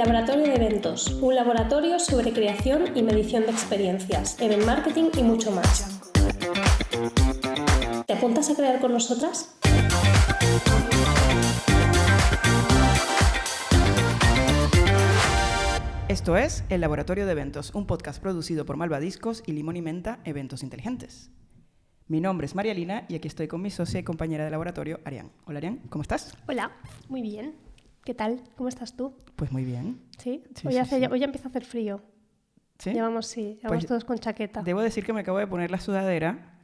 Laboratorio de Eventos, un laboratorio sobre creación y medición de experiencias, event marketing y mucho más. ¿Te apuntas a crear con nosotras? Esto es El Laboratorio de Eventos, un podcast producido por Malvadiscos y Limón y Menta Eventos Inteligentes. Mi nombre es Marialina y aquí estoy con mi socia y compañera de laboratorio, Arián. Hola, Arián, ¿cómo estás? Hola, muy bien. ¿Qué tal? ¿Cómo estás tú? Pues muy bien. ¿Sí? Sí, Hoy sí. ya empieza a hacer frío. ¿Sí? Llevamos Pues todos con chaqueta. Debo decir que me acabo de poner la sudadera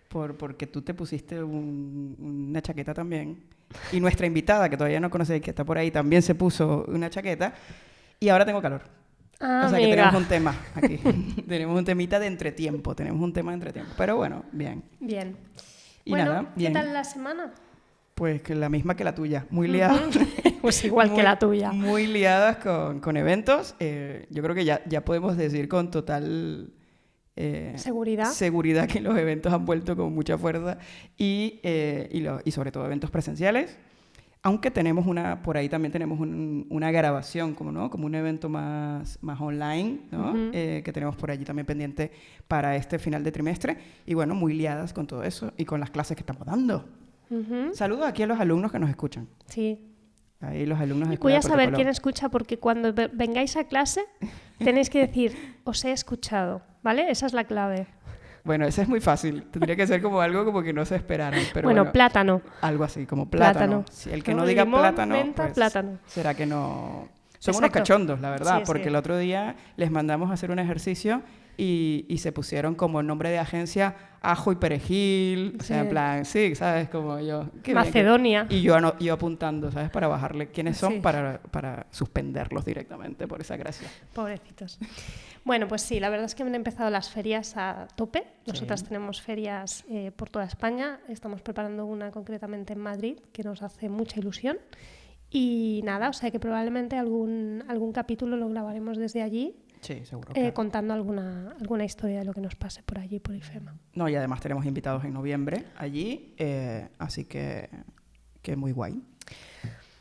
porque tú te pusiste una chaqueta también. Y nuestra invitada, que todavía no conoce, que está por ahí, también se puso una chaqueta. Y ahora tengo calor. Ah, o sea que amiga. tenemos un tema aquí. Tenemos un temita de entretiempo. Tenemos un tema de entretiempo. Pero bueno, bien. Bien. Y bueno, nada, bien. ¿qué tal la semana? Pues que la misma que la tuya. Muy liada. Pues igual que la tuya. Muy liadas con eventos. Yo creo que ya podemos decir con total seguridad que los eventos han vuelto con mucha fuerza y sobre todo eventos presenciales. Aunque tenemos por ahí también tenemos una grabación, como un evento más online, ¿no? Que tenemos por allí también pendiente para este final de trimestre. Y bueno, muy liadas con todo eso y con las clases que estamos dando. Saludos aquí a los alumnos que nos escuchan. Sí. Ahí los alumnos de Voy a saber Protocolo. quién escucha porque cuando vengáis a clase tenéis que decir, os he escuchado, ¿vale? Esa es la clave. Bueno, ese es muy fácil. Tendría que ser como algo como que no se esperaran. Pero bueno, plátano. Algo así, como plátano. Si el que no diga limón, plátano, menta, pues plátano. será que no... Son Exacto. unos cachondos, la verdad, Sí, porque sí. el otro día les mandamos a hacer un ejercicio y se pusieron como nombre de agencia ajo y perejil, o sea, en plan, sí, ¿sabes? Como yo. Macedonia. Y yo apuntando, ¿sabes? Para bajarle quiénes son, para suspenderlos directamente por esa gracia. Pobrecitos. Bueno, pues sí, la verdad es que han empezado las ferias a tope. Nosotras tenemos ferias por toda España. Estamos preparando una concretamente en Madrid, que nos hace mucha ilusión. Y nada, o sea que probablemente algún capítulo lo grabaremos desde allí. Sí, seguro. Contando alguna historia de lo que nos pase por allí, por IFEMA. No, y además tenemos invitados en noviembre allí, así que muy guay.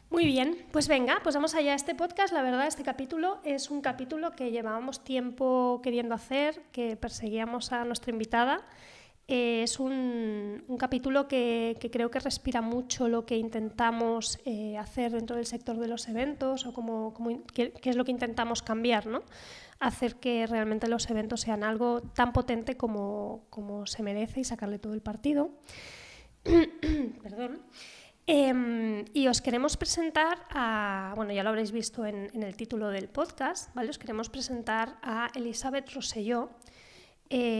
Muy bien, pues venga, pues vamos allá. Este podcast, la verdad, este capítulo es un capítulo que llevábamos tiempo queriendo hacer, que perseguíamos a nuestra invitada. Es un capítulo que creo que respira mucho lo que intentamos hacer dentro del sector de los eventos o qué es lo que intentamos cambiar, ¿no? Hacer que realmente los eventos sean algo tan potente como se merece y sacarle todo el partido. Perdón. Y os queremos presentar bueno, ya lo habréis visto en el título del podcast, ¿vale? Os queremos presentar a Elisabeth Rosselló,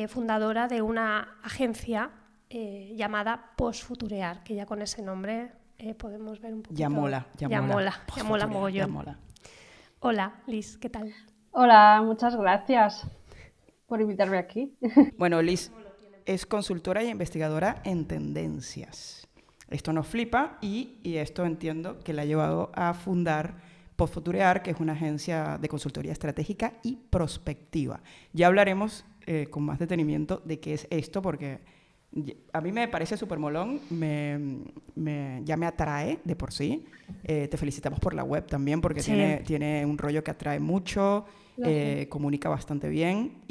fundadora de una agencia llamada Postfuturear, que ya con ese nombre podemos ver un poquito... Ya mola mogollón. Ya mola. Hola, Liz, ¿qué tal? Hola, muchas gracias por invitarme aquí. Bueno, Liz es consultora y investigadora en tendencias. Esto nos flipa y esto entiendo que la ha llevado a fundar Postfuturear, que es una agencia de consultoría estratégica y prospectiva. Ya hablaremos con más detenimiento de qué es esto, porque a mí me parece súper molón, ya me atrae de por sí. Te felicitamos por la web también, porque tiene un rollo que atrae mucho, comunica bastante bien,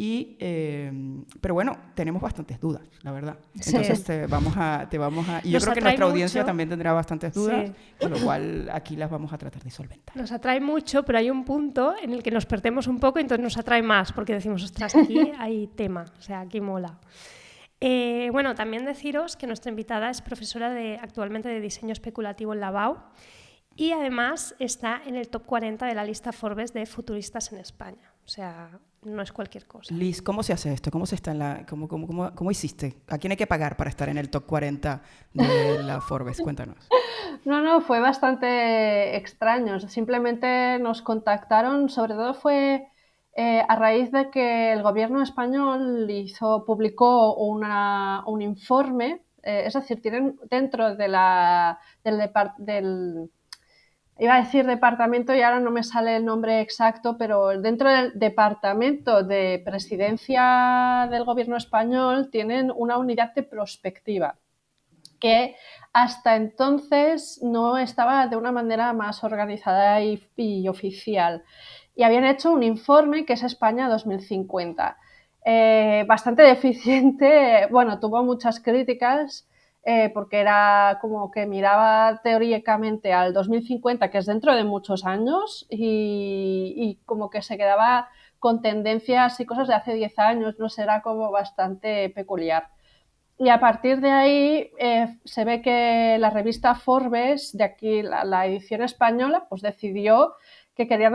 pero bueno, tenemos bastantes dudas, la verdad. Entonces te vamos a y yo creo que nuestra audiencia también tendrá bastantes dudas, con lo cual aquí las vamos a tratar de solventar. Nos atrae mucho, pero hay un punto en el que nos perdemos un poco y entonces nos atrae más, porque decimos, ostras, aquí hay tema, o sea, aquí mola. Bueno, también deciros que nuestra invitada es profesora actualmente de diseño especulativo en la BAU y además está en el top 40 de la lista Forbes de futuristas en España. O sea, no es cualquier cosa. Liz, ¿cómo se hace esto? ¿Cómo se está cómo hiciste? ¿A quién hay que pagar para estar en el top 40 de la Forbes? Cuéntanos. No, fue bastante extraño. Simplemente nos contactaron, sobre todo fue a raíz de que el gobierno español publicó un informe, es decir, tienen dentro del iba a decir departamento y ahora no me sale el nombre exacto, pero dentro del departamento de presidencia del gobierno español tienen una unidad de prospectiva. que hasta entonces no estaba de una manera más organizada y oficial. Y habían hecho un informe que es España 2050. Bastante deficiente, bueno, tuvo muchas críticas porque era como que miraba teóricamente al 2050, que es dentro de muchos años, y como que se quedaba con tendencias y cosas de hace 10 años, no sé, era como bastante peculiar. Y a partir de ahí se ve que la revista Forbes, de aquí la edición española, pues decidió que querían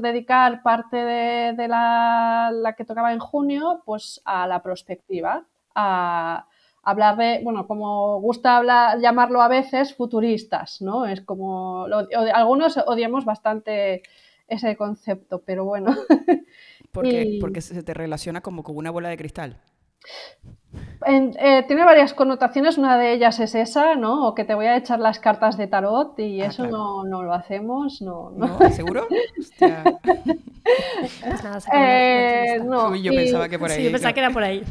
dedicar parte de la que tocaba en junio, pues a la prospectiva, a hablar de, bueno, como gusta llamarlo a veces, futuristas, ¿no? Es como, algunos odiamos bastante ese concepto, pero bueno. Porque se te relaciona como con una bola de cristal. Tiene varias connotaciones, una de ellas es esa, ¿no? O que te voy a echar las cartas de tarot y eso claro. no lo hacemos, no. ¿No? ¿Seguro? Hostia. Pues nada, se acabó la entrevista. No, Uy, yo pensaba que por ahí. Sí, yo pensaba que era por ahí.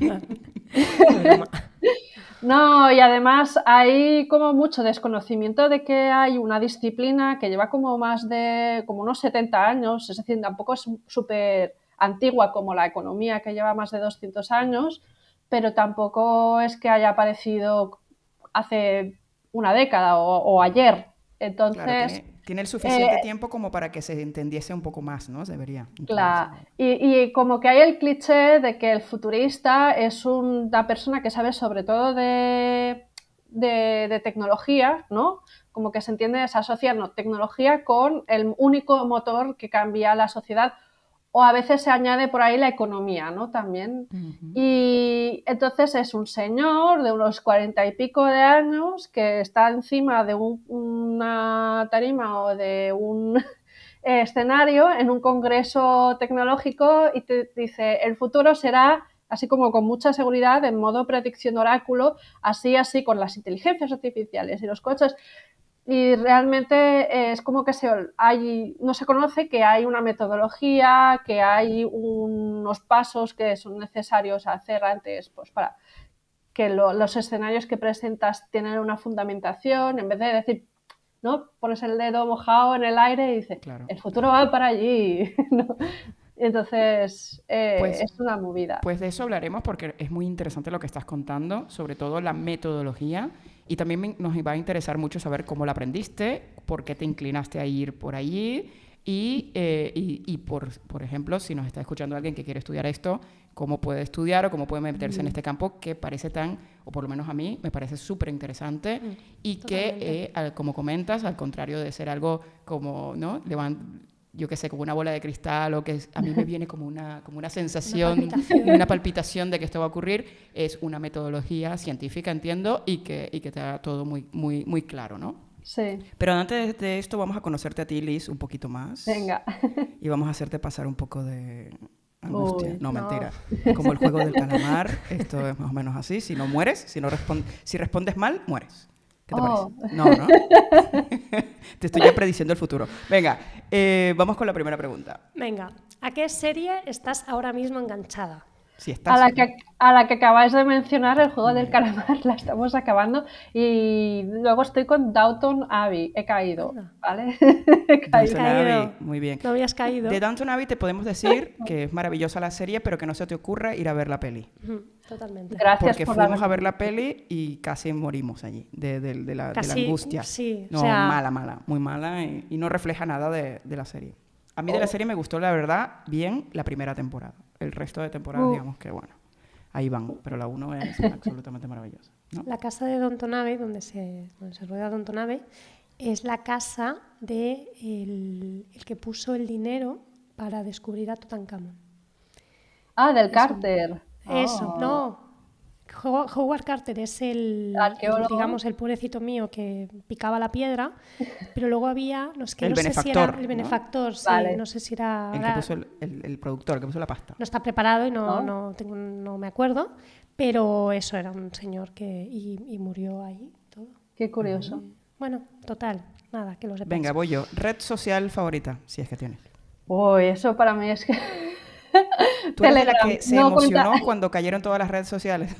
No, y además hay como mucho desconocimiento de que hay una disciplina que lleva como como unos 70 años, es decir, tampoco es súper antigua como la economía que lleva más de 200 años, pero tampoco es que haya aparecido hace una década o ayer. Entonces, claro, tiene el suficiente tiempo como para que se entendiese un poco más, ¿no? Debería. Claro, y como que hay el cliché de que el futurista es una persona que sabe sobre todo de tecnología, ¿no? Como que se entiende, se asocia tecnología con el único motor que cambia la sociedad, o a veces se añade por ahí la economía, ¿no? También. Uh-huh. Y entonces es un señor de unos 40 y pico de años que está encima de una tarima o de un escenario en un congreso tecnológico y te dice, el futuro será, así como con mucha seguridad, en modo predicción oráculo, así con las inteligencias artificiales y los coches. Y realmente es como que no se conoce que hay una metodología, que hay unos pasos que son necesarios hacer antes, pues para que los escenarios que presentas tienen una fundamentación, en vez de decir, ¿no? Pones el dedo mojado en el aire y dices, claro. el futuro va para allí, ¿no? Entonces, Pues, es una movida. Pues de eso hablaremos porque es muy interesante lo que estás contando, sobre todo la metodología, y también nos va a interesar mucho saber cómo la aprendiste, por qué te inclinaste a ir por allí y por ejemplo, si nos está escuchando alguien que quiere estudiar esto, cómo puede estudiar o cómo puede meterse en este campo que parece o por lo menos a mí, me parece súper interesante y Totalmente. que, como comentas, al contrario de ser algo como, ¿no? Yo qué sé, como una bola de cristal o que a mí me viene como una sensación, una palpitación de que esto va a ocurrir, es una metodología científica, entiendo, y que te da todo muy, muy, muy claro, ¿no? Sí. Pero antes de esto vamos a conocerte a ti, Liz, un poquito más. Venga. Y vamos a hacerte pasar un poco de angustia. Uy, no, mentira. Como el juego del calamar, esto es más o menos así. Si no mueres, si respondes mal, mueres. ¿Qué te parece? No, ¿no? Te estoy ya prediciendo el futuro. Venga, vamos con la primera pregunta. Venga, ¿a qué serie estás ahora mismo enganchada? Si estás... A la que acabáis de mencionar, el juego del calamar, la estamos acabando. Y luego estoy con Downton Abbey. He caído, ¿vale? He Downton Abbey, muy bien. No habías caído. De Downton Abbey te podemos decir que es maravillosa la serie, pero que no se te ocurra ir a ver la peli. Totalmente. Gracias porque fuimos a ver la peli y casi morimos allí, de la angustia. Sí, no, o sea... mala, muy mala y no refleja nada de la serie. A mí de la serie me gustó, la verdad, bien la primera temporada. El resto de temporadas, digamos que, bueno, ahí van. Pero la 1 es absolutamente maravillosa, ¿no? La casa de Downton Abbey, donde se rueda Downton Abbey, es la casa de el que puso el dinero para descubrir a Tutankamón. Ah, del Carter. Eso, no. Howard Carter es digamos, el pobrecito mío que picaba la piedra, pero luego había el benefactor, el benefactor, ¿no? Sí, vale. no sé si era... El que puso el productor, el que puso la pasta. No está preparado y no me acuerdo, pero eso era un señor y murió ahí todo. Qué curioso. Bueno, total, nada, que lo sepas. Venga, voy yo. Red social favorita, si es que tienes. Uy, eso para mí es que... ¿Tú eres de la que se emocionó cuando cayeron todas las redes sociales?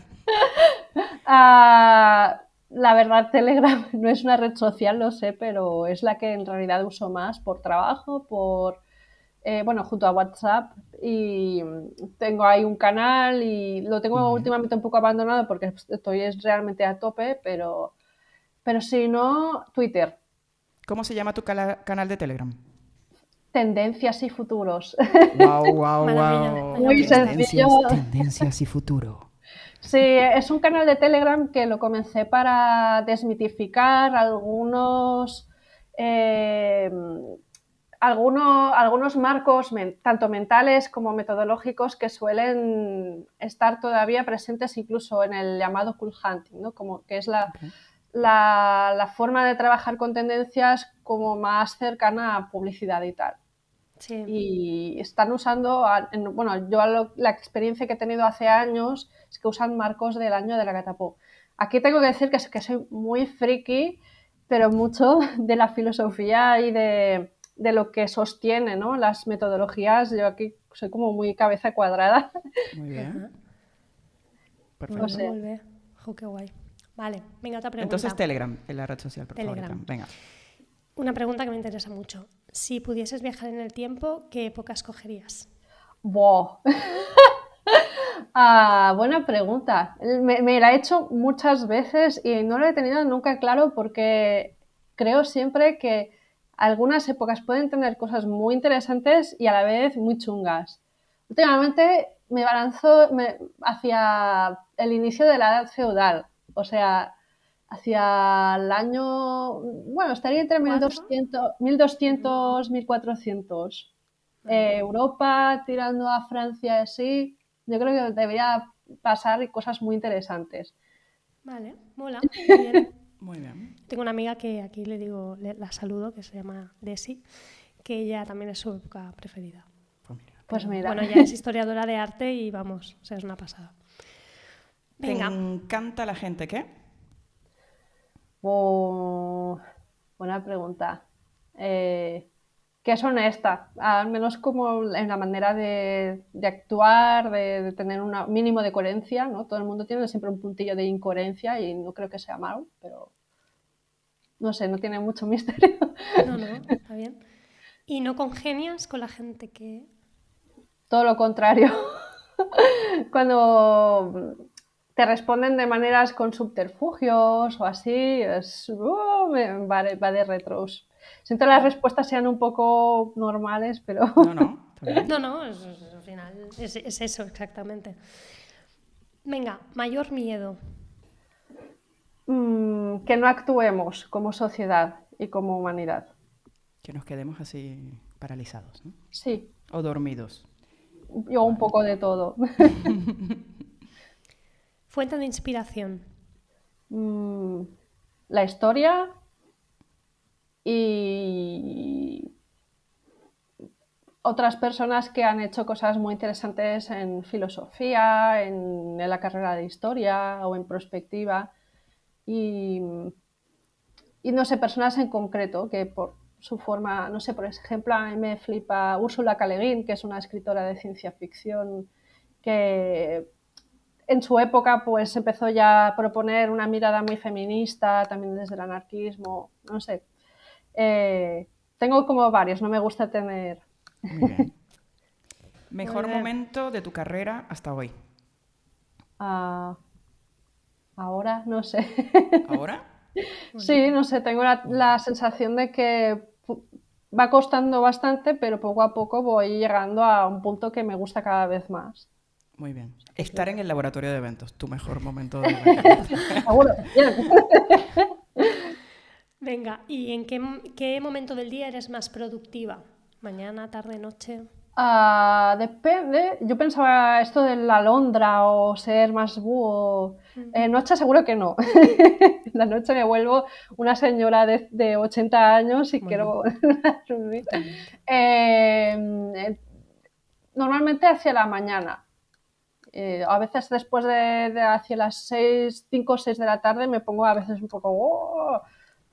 la verdad, Telegram no es una red social, lo sé, pero es la que en realidad uso más por trabajo, bueno, junto a WhatsApp, y tengo ahí un canal y lo tengo últimamente un poco abandonado porque estoy realmente a tope, pero si no, Twitter. ¿Cómo se llama tu canal de Telegram? Tendencias y futuros. Wow, wow, Maravilla, wow. me ha Muy gustado. sencillo. Tendencias y futuro. Sí, es un canal de Telegram que lo comencé para desmitificar eh, algunos marcos tanto mentales como metodológicos que suelen estar todavía presentes incluso en el llamado cool hunting, ¿no? Como que es Okay. la forma de trabajar con tendencias como más cercana a publicidad y tal. Sí. Y están usando, bueno, yo la experiencia que he tenido hace años es que usan marcos del año de la Catapult. Aquí tengo que decir que soy muy friki, pero mucho de la filosofía y de lo que sostiene, ¿no? Las metodologías. Yo aquí soy como muy cabeza cuadrada. Muy bien. Ajá. Perfecto. No sé. Molt bé. Jo, que guai. Vale, venga, otra pregunta. Entonces Telegram, en la red social Telegram. favorita. Venga. Una pregunta que me interesa mucho. Si pudieses viajar en el tiempo, ¿qué época escogerías? Wow. Buena pregunta. Me la he hecho muchas veces y no lo he tenido nunca claro porque creo siempre que algunas épocas pueden tener cosas muy interesantes y a la vez muy chungas. Últimamente me balanzo hacia el inicio de la edad feudal, o sea, hacia el año, bueno, estaría entre ¿Cuatro? 1200, 1400. Vale. Europa, tirando a Francia así, yo creo que debería pasar cosas muy interesantes. Vale, mola. Muy bien. Muy bien. Tengo una amiga que aquí le digo, la saludo, que se llama Desi, que ella también es su época preferida. Pues mira. Pues Pero, mira. bueno, ella es historiadora de arte y vamos, o sea, es una pasada. Venga. ¿Te encanta la gente qué? Oh, buena pregunta. Que es honesta, al menos como en la manera de actuar, de tener un mínimo de coherencia, ¿no? Todo el mundo tiene siempre un puntillo de incoherencia y no creo que sea malo, pero no sé, no tiene mucho misterio. No, no, está bien. ¿Y no congenias con la gente que...? Todo lo contrario. Cuando te responden de maneras con subterfugios o así, va de retros. Siento que las respuestas sean un poco normales, pero No, no. Está bien. No, no, al final es eso exactamente. Venga, mayor miedo. que no actuemos como sociedad y como humanidad. Que nos quedemos así paralizados, ¿no? Sí, O dormidos. yo un poco de todo. Fuente de inspiración. La historia y otras personas que han hecho cosas muy interesantes en filosofía, en la carrera de historia o en prospectiva. Y no sé, personas en concreto que por su forma, no sé, por ejemplo, a mí me flipa Úrsula K. Le Guin, que es una escritora de ciencia ficción que en su época pues empezó ya a proponer una mirada muy feminista, también desde el anarquismo, no sé. Tengo como varios, no me gusta tener... Muy bien. Mejor Muy bien. momento de tu carrera hasta hoy. Ahora, no sé. ¿Ahora? Sí, no sé, tengo la sensación de que va costando bastante, pero poco a poco voy llegando a un punto que me gusta cada vez más. Muy bien. Estar en el laboratorio de eventos, tu mejor momento de la carrera. Seguro, bien. Venga, ¿y en qué momento del día eres más productiva? ¿Mañana, tarde, noche? Depende. Yo pensaba esto de la alondra o ser más búho. Noche seguro que no. La noche me vuelvo una señora de 80 años y Bueno, quiero dormir. totalmente. Normalmente hacia la mañana. A veces después de hacia las 5 o 6 de la tarde me pongo a veces un poco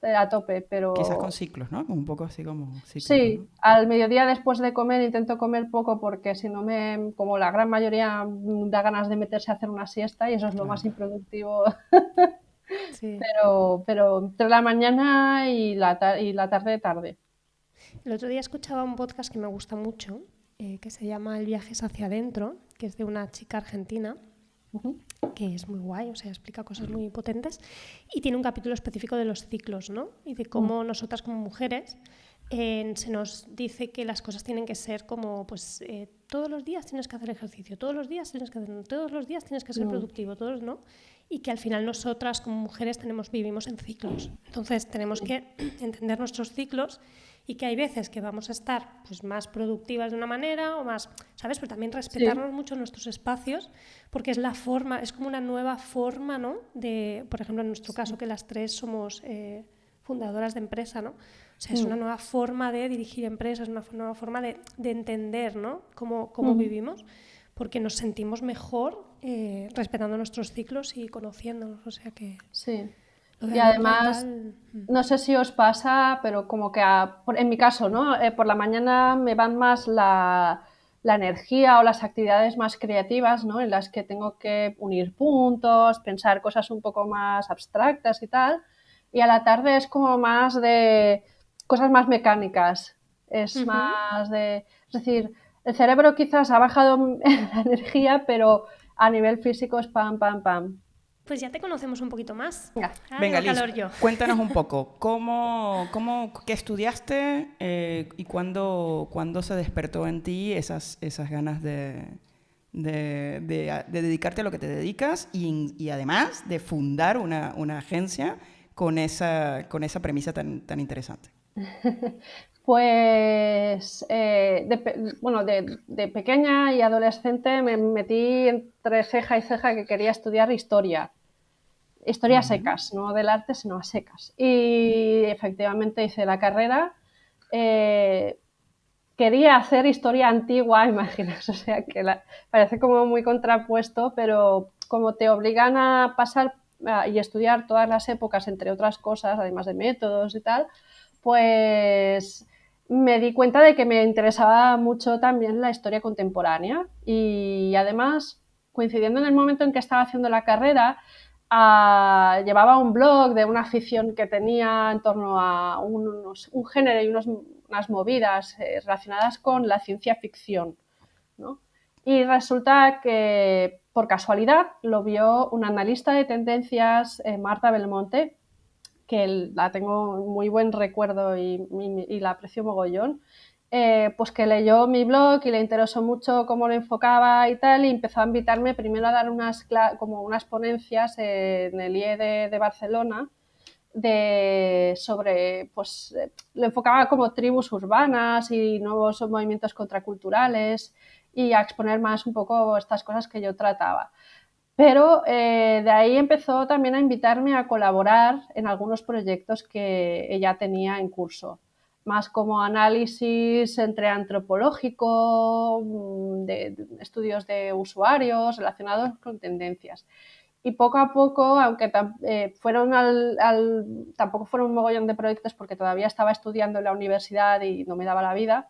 a tope, Quizás con pero ciclos, ¿no? Un poco así como cíclico, ¿no? sí, al mediodía después de comer intento comer poco porque si no como la gran mayoría da ganas de meterse a hacer una siesta y eso es lo más Claro. improductivo. Sí. pero entre la mañana y la tarde tarde. El otro día escuchaba un podcast que me gusta mucho, que se llama El viaje es hacia adentro, que es de una chica argentina, Ujú. que es muy guay, o sea, explica cosas muy potentes, y tiene un capítulo específico de los ciclos, ¿no? Y de cómo nosotras como mujeres se nos dice que las cosas tienen que ser como, pues, todos los días tienes que hacer ejercicio, todos los días tienes que hacer, todos los días tienes que ser productivo, todos, ¿no? Y que al final nosotras como mujeres vivimos en ciclos. Entonces tenemos que entender nuestros ciclos y que hay veces que vamos a estar pues, más productivas de una manera o más, ¿sabes? Pero también Sí, respetarnos mucho nuestros espacios porque es la forma, es como una nueva forma, ¿no? De, por ejemplo, en nuestro caso que las tres somos fundadoras de empresa, ¿no? O sea, es una nueva forma de dirigir empresas, una nueva forma de entender, ¿no? Cómo vivimos, porque nos sentimos mejor respetando nuestros ciclos y conociéndonos. O sea que sí. lo de Y la yoga y además, tal. no sé si os pasa, pero como que en mi caso, ¿no? Por la mañana me van más la energía o las actividades más creativas, ¿no? En las que tengo que unir puntos, pensar cosas un poco más abstractas y tal. Y a la tarde es como más de cosas más mecánicas. Es Ujú. más de... Es decir, el cerebro quizás ha bajado la energía, pero a nivel físico es pam, pam, pam. Pues ya te conocemos un poquito más. Venga. Ahora Venga, tengo Liz, calor yo. cuéntanos un poco, ¿qué estudiaste y cuándo se despertó en ti esas ganas de dedicarte a lo que te dedicas y además de fundar una agencia con esa premisa tan interesante? Pues, bueno, de pequeña y adolescente me metí entre ceja y ceja que quería estudiar historia a Ujú. secas, no del arte, sino a secas. Y efectivamente hice la carrera. eh, Quería hacer historia antigua, imaginas, o sea que parece como muy contrapuesto, pero como te obligan a pasar y estudiar todas las épocas, entre otras cosas, además de métodos y tal, pues me di cuenta de que me interesaba mucho también la historia contemporánea y además, coincidiendo en el momento en que estaba haciendo la carrera, llevaba un blog de una afición que tenía en torno a un género y unas movidas relacionadas con la ciencia ficción, ¿no? Y resulta que por casualidad lo vio un analista de tendencias, Marta Belmonte, que la tengo muy buen recuerdo y la aprecio mogollón, pues que leyó mi blog y le interesó mucho cómo lo enfocaba y tal, y empezó a invitarme primero a dar como unas ponencias en el IE de Barcelona sobre, pues lo enfocaba como tribus urbanas y nuevos movimientos contraculturales y a exponer más un poco estas cosas que yo trataba. Pero de ahí empezó también a invitarme a colaborar en algunos proyectos que ella tenía en curso, más como análisis entre antropológico, de estudios de usuarios relacionados con tendencias. Y poco a poco, aunque tampoco fueron un mogollón de proyectos porque todavía estaba estudiando en la universidad y no me daba la vida,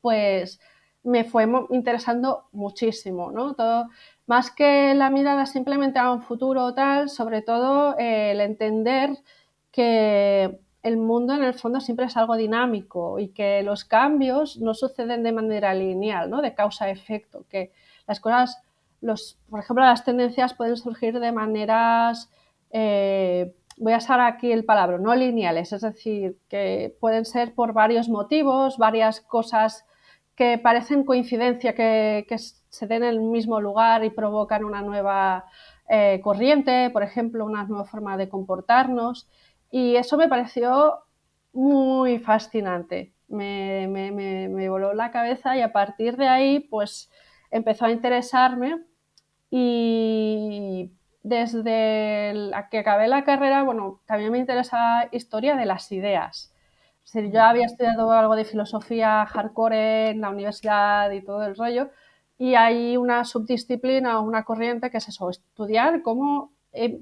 pues me fue interesando muchísimo, ¿no? Todo, más que la mirada simplemente a un futuro o tal, sobre todo el entender que el mundo en el fondo siempre es algo dinámico y que los cambios no suceden de manera lineal, ¿no? De causa-efecto, que las cosas, por ejemplo, las tendencias pueden surgir de maneras, voy a usar aquí el palabra, no lineales, es decir, que pueden ser por varios motivos, varias cosas que parecen coincidencia que se den en el mismo lugar y provocan una nueva corriente, por ejemplo, una nueva forma de comportarnos. Y eso me pareció muy fascinante. Me voló la cabeza y a partir de ahí, pues empezó a interesarme y desde la que acabé la carrera, bueno, también me interesa historia de las ideas. Es decir, yo había estudiado algo de filosofía hardcore en la universidad y todo el rollo, y hay una subdisciplina o una corriente que es eso, estudiar cómo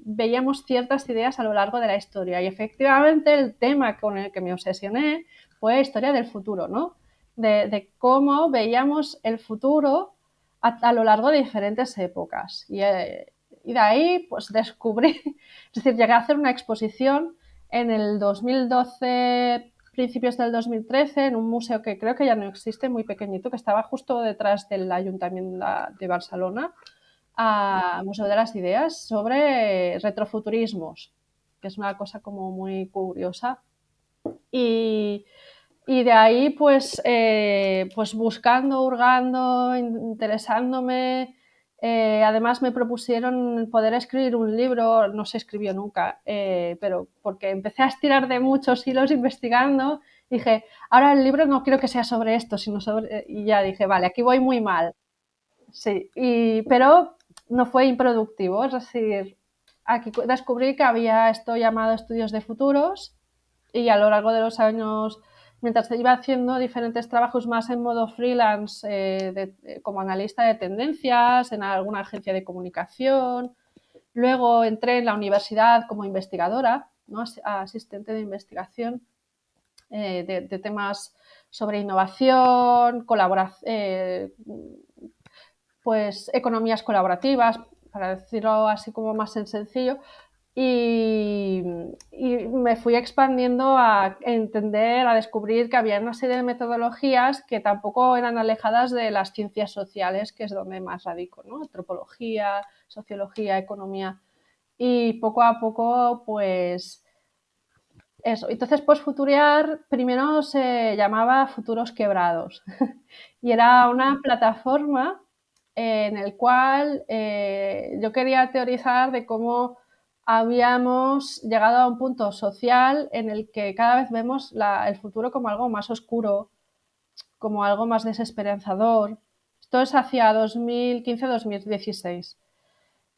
veíamos ciertas ideas a lo largo de la historia. Y efectivamente el tema con el que me obsesioné fue historia del futuro, ¿no? De cómo veíamos el futuro a lo largo de diferentes épocas. Y Y de ahí pues descubrí, es decir, llegué a hacer una exposición en el 2012, principios del 2013, en un museo que creo que ya no existe, muy pequeñito, que estaba justo detrás del Ayuntamiento de Barcelona, al Museo de las Ideas, sobre retrofuturismos, que es una cosa como muy curiosa. Y, y de ahí, pues buscando, hurgando, interesándome. Además, me propusieron poder escribir un libro, no se escribió nunca, pero porque empecé a estirar de muchos hilos investigando, dije, ahora el libro no quiero que sea sobre esto, sino sobre. Y ya dije, vale, aquí voy muy mal. Sí, pero no fue improductivo, es decir, aquí descubrí que había esto llamado estudios de futuros y a lo largo de los años, mientras iba haciendo diferentes trabajos más en modo freelance, como analista de tendencias, en alguna agencia de comunicación, luego entré en la universidad como investigadora, ¿no? Asistente de investigación de temas sobre innovación, pues economías colaborativas, para decirlo así como más en sencillo, y, me fui expandiendo a entender, a descubrir que había una serie de metodologías que tampoco eran alejadas de las ciencias sociales, que es donde más radico, ¿no? Antropología, sociología, economía. Y poco a poco, pues eso. Entonces, Postfuturear primero se llamaba Futuros Quebrados y era una plataforma en el cual yo quería teorizar de cómo habíamos llegado a un punto social en el que cada vez vemos el futuro como algo más oscuro, como algo más desesperanzador. Esto es hacia 2015-2016.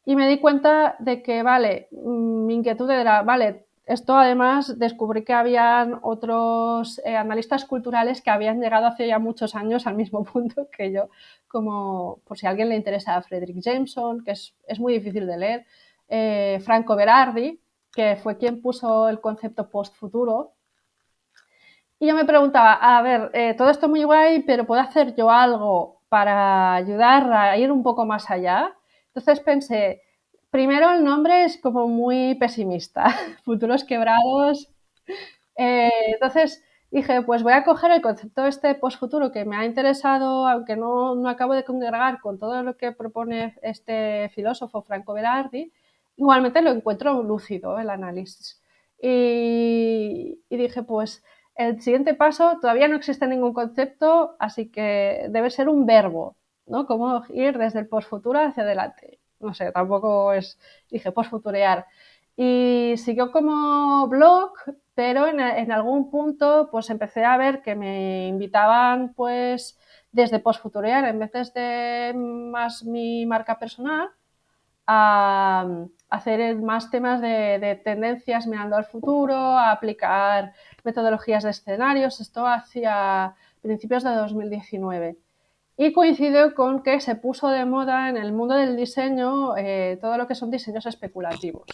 Y me di cuenta de que, vale, mi inquietud era, vale, esto además descubrí que habían otros analistas culturales que habían llegado hace ya muchos años al mismo punto que yo, como por si a alguien le interesa Frederick Jameson, que es muy difícil de leer, Franco Berardi, que fue quien puso el concepto post-futuro. Y yo me preguntaba, a ver, todo esto muy guay, pero ¿puedo hacer yo algo para ayudar a ir un poco más allá? Entonces pensé, primero el nombre es como muy pesimista, futuros quebrados. Entonces dije, pues voy a coger el concepto este postfuturo que me ha interesado, aunque no acabo de congregar con todo lo que propone este filósofo Franco Berardi, igualmente lo encuentro lúcido el análisis. Y dije, pues el siguiente paso, todavía no existe ningún concepto, así que debe ser un verbo, ¿no? Cómo ir desde el postfuturo hacia adelante. No sé, tampoco es, dije, postfuturear. Y siguió como blog, pero en algún punto pues empecé a ver que me invitaban pues desde Postfuturear, en vez de más mi marca personal, a hacer más temas de tendencias mirando al futuro, a aplicar metodologías de escenarios, esto hacia principios de 2019. Y coincidió con que se puso de moda en el mundo del diseño todo lo que son diseños especulativos.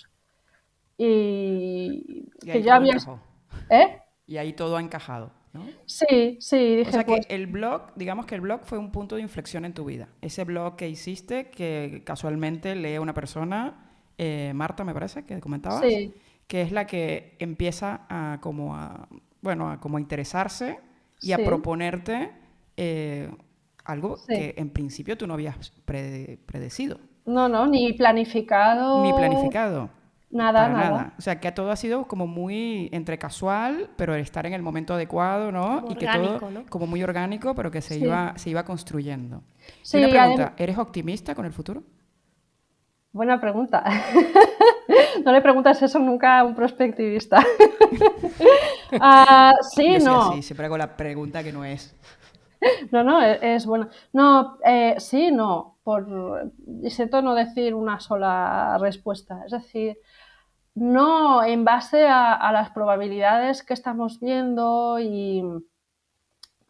Y que ahí ya todo había... encajó. ¿Eh? Y ahí todo ha encajado, ¿no? Sí, O dije sea pues... que el blog, digamos que el blog fue un punto de inflexión en tu vida. Ese blog que hiciste, que casualmente lee una persona, Marta me parece, que comentabas, Sí, que es la que empieza a interesarse y a sí, proponerte algo sí. que en principio tú no habías predecido, No, no, ni ni planificado, planificado. nada, Para nada. nada. O sea, que todo ha sido como muy entre casual, pero estar en el momento adecuado, ¿no? Como Y que todo orgánico, ¿no? como muy orgánico, pero que Sí, se iba construyendo. Y una sí, pregunta, ¿eres optimista con el futuro? buena pregunta. No le preguntas eso nunca a un prospectivista. Sí, Yo soy así, no. siempre hago la pregunta que no es. No, no, es bueno. No, sí, no. Siento no decir una sola respuesta. Es decir, no en base a las probabilidades que estamos viendo y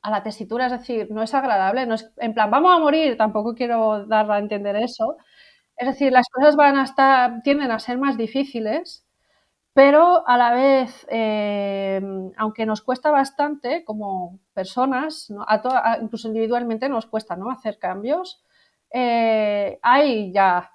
a la tesitura, es decir, no es agradable, no es en plan, vamos a morir, tampoco quiero dar a entender eso. Es decir, las cosas tienden a ser más difíciles, pero a la vez, aunque nos cuesta bastante como personas, ¿no? Incluso individualmente nos cuesta, ¿no? Hacer cambios, hay ya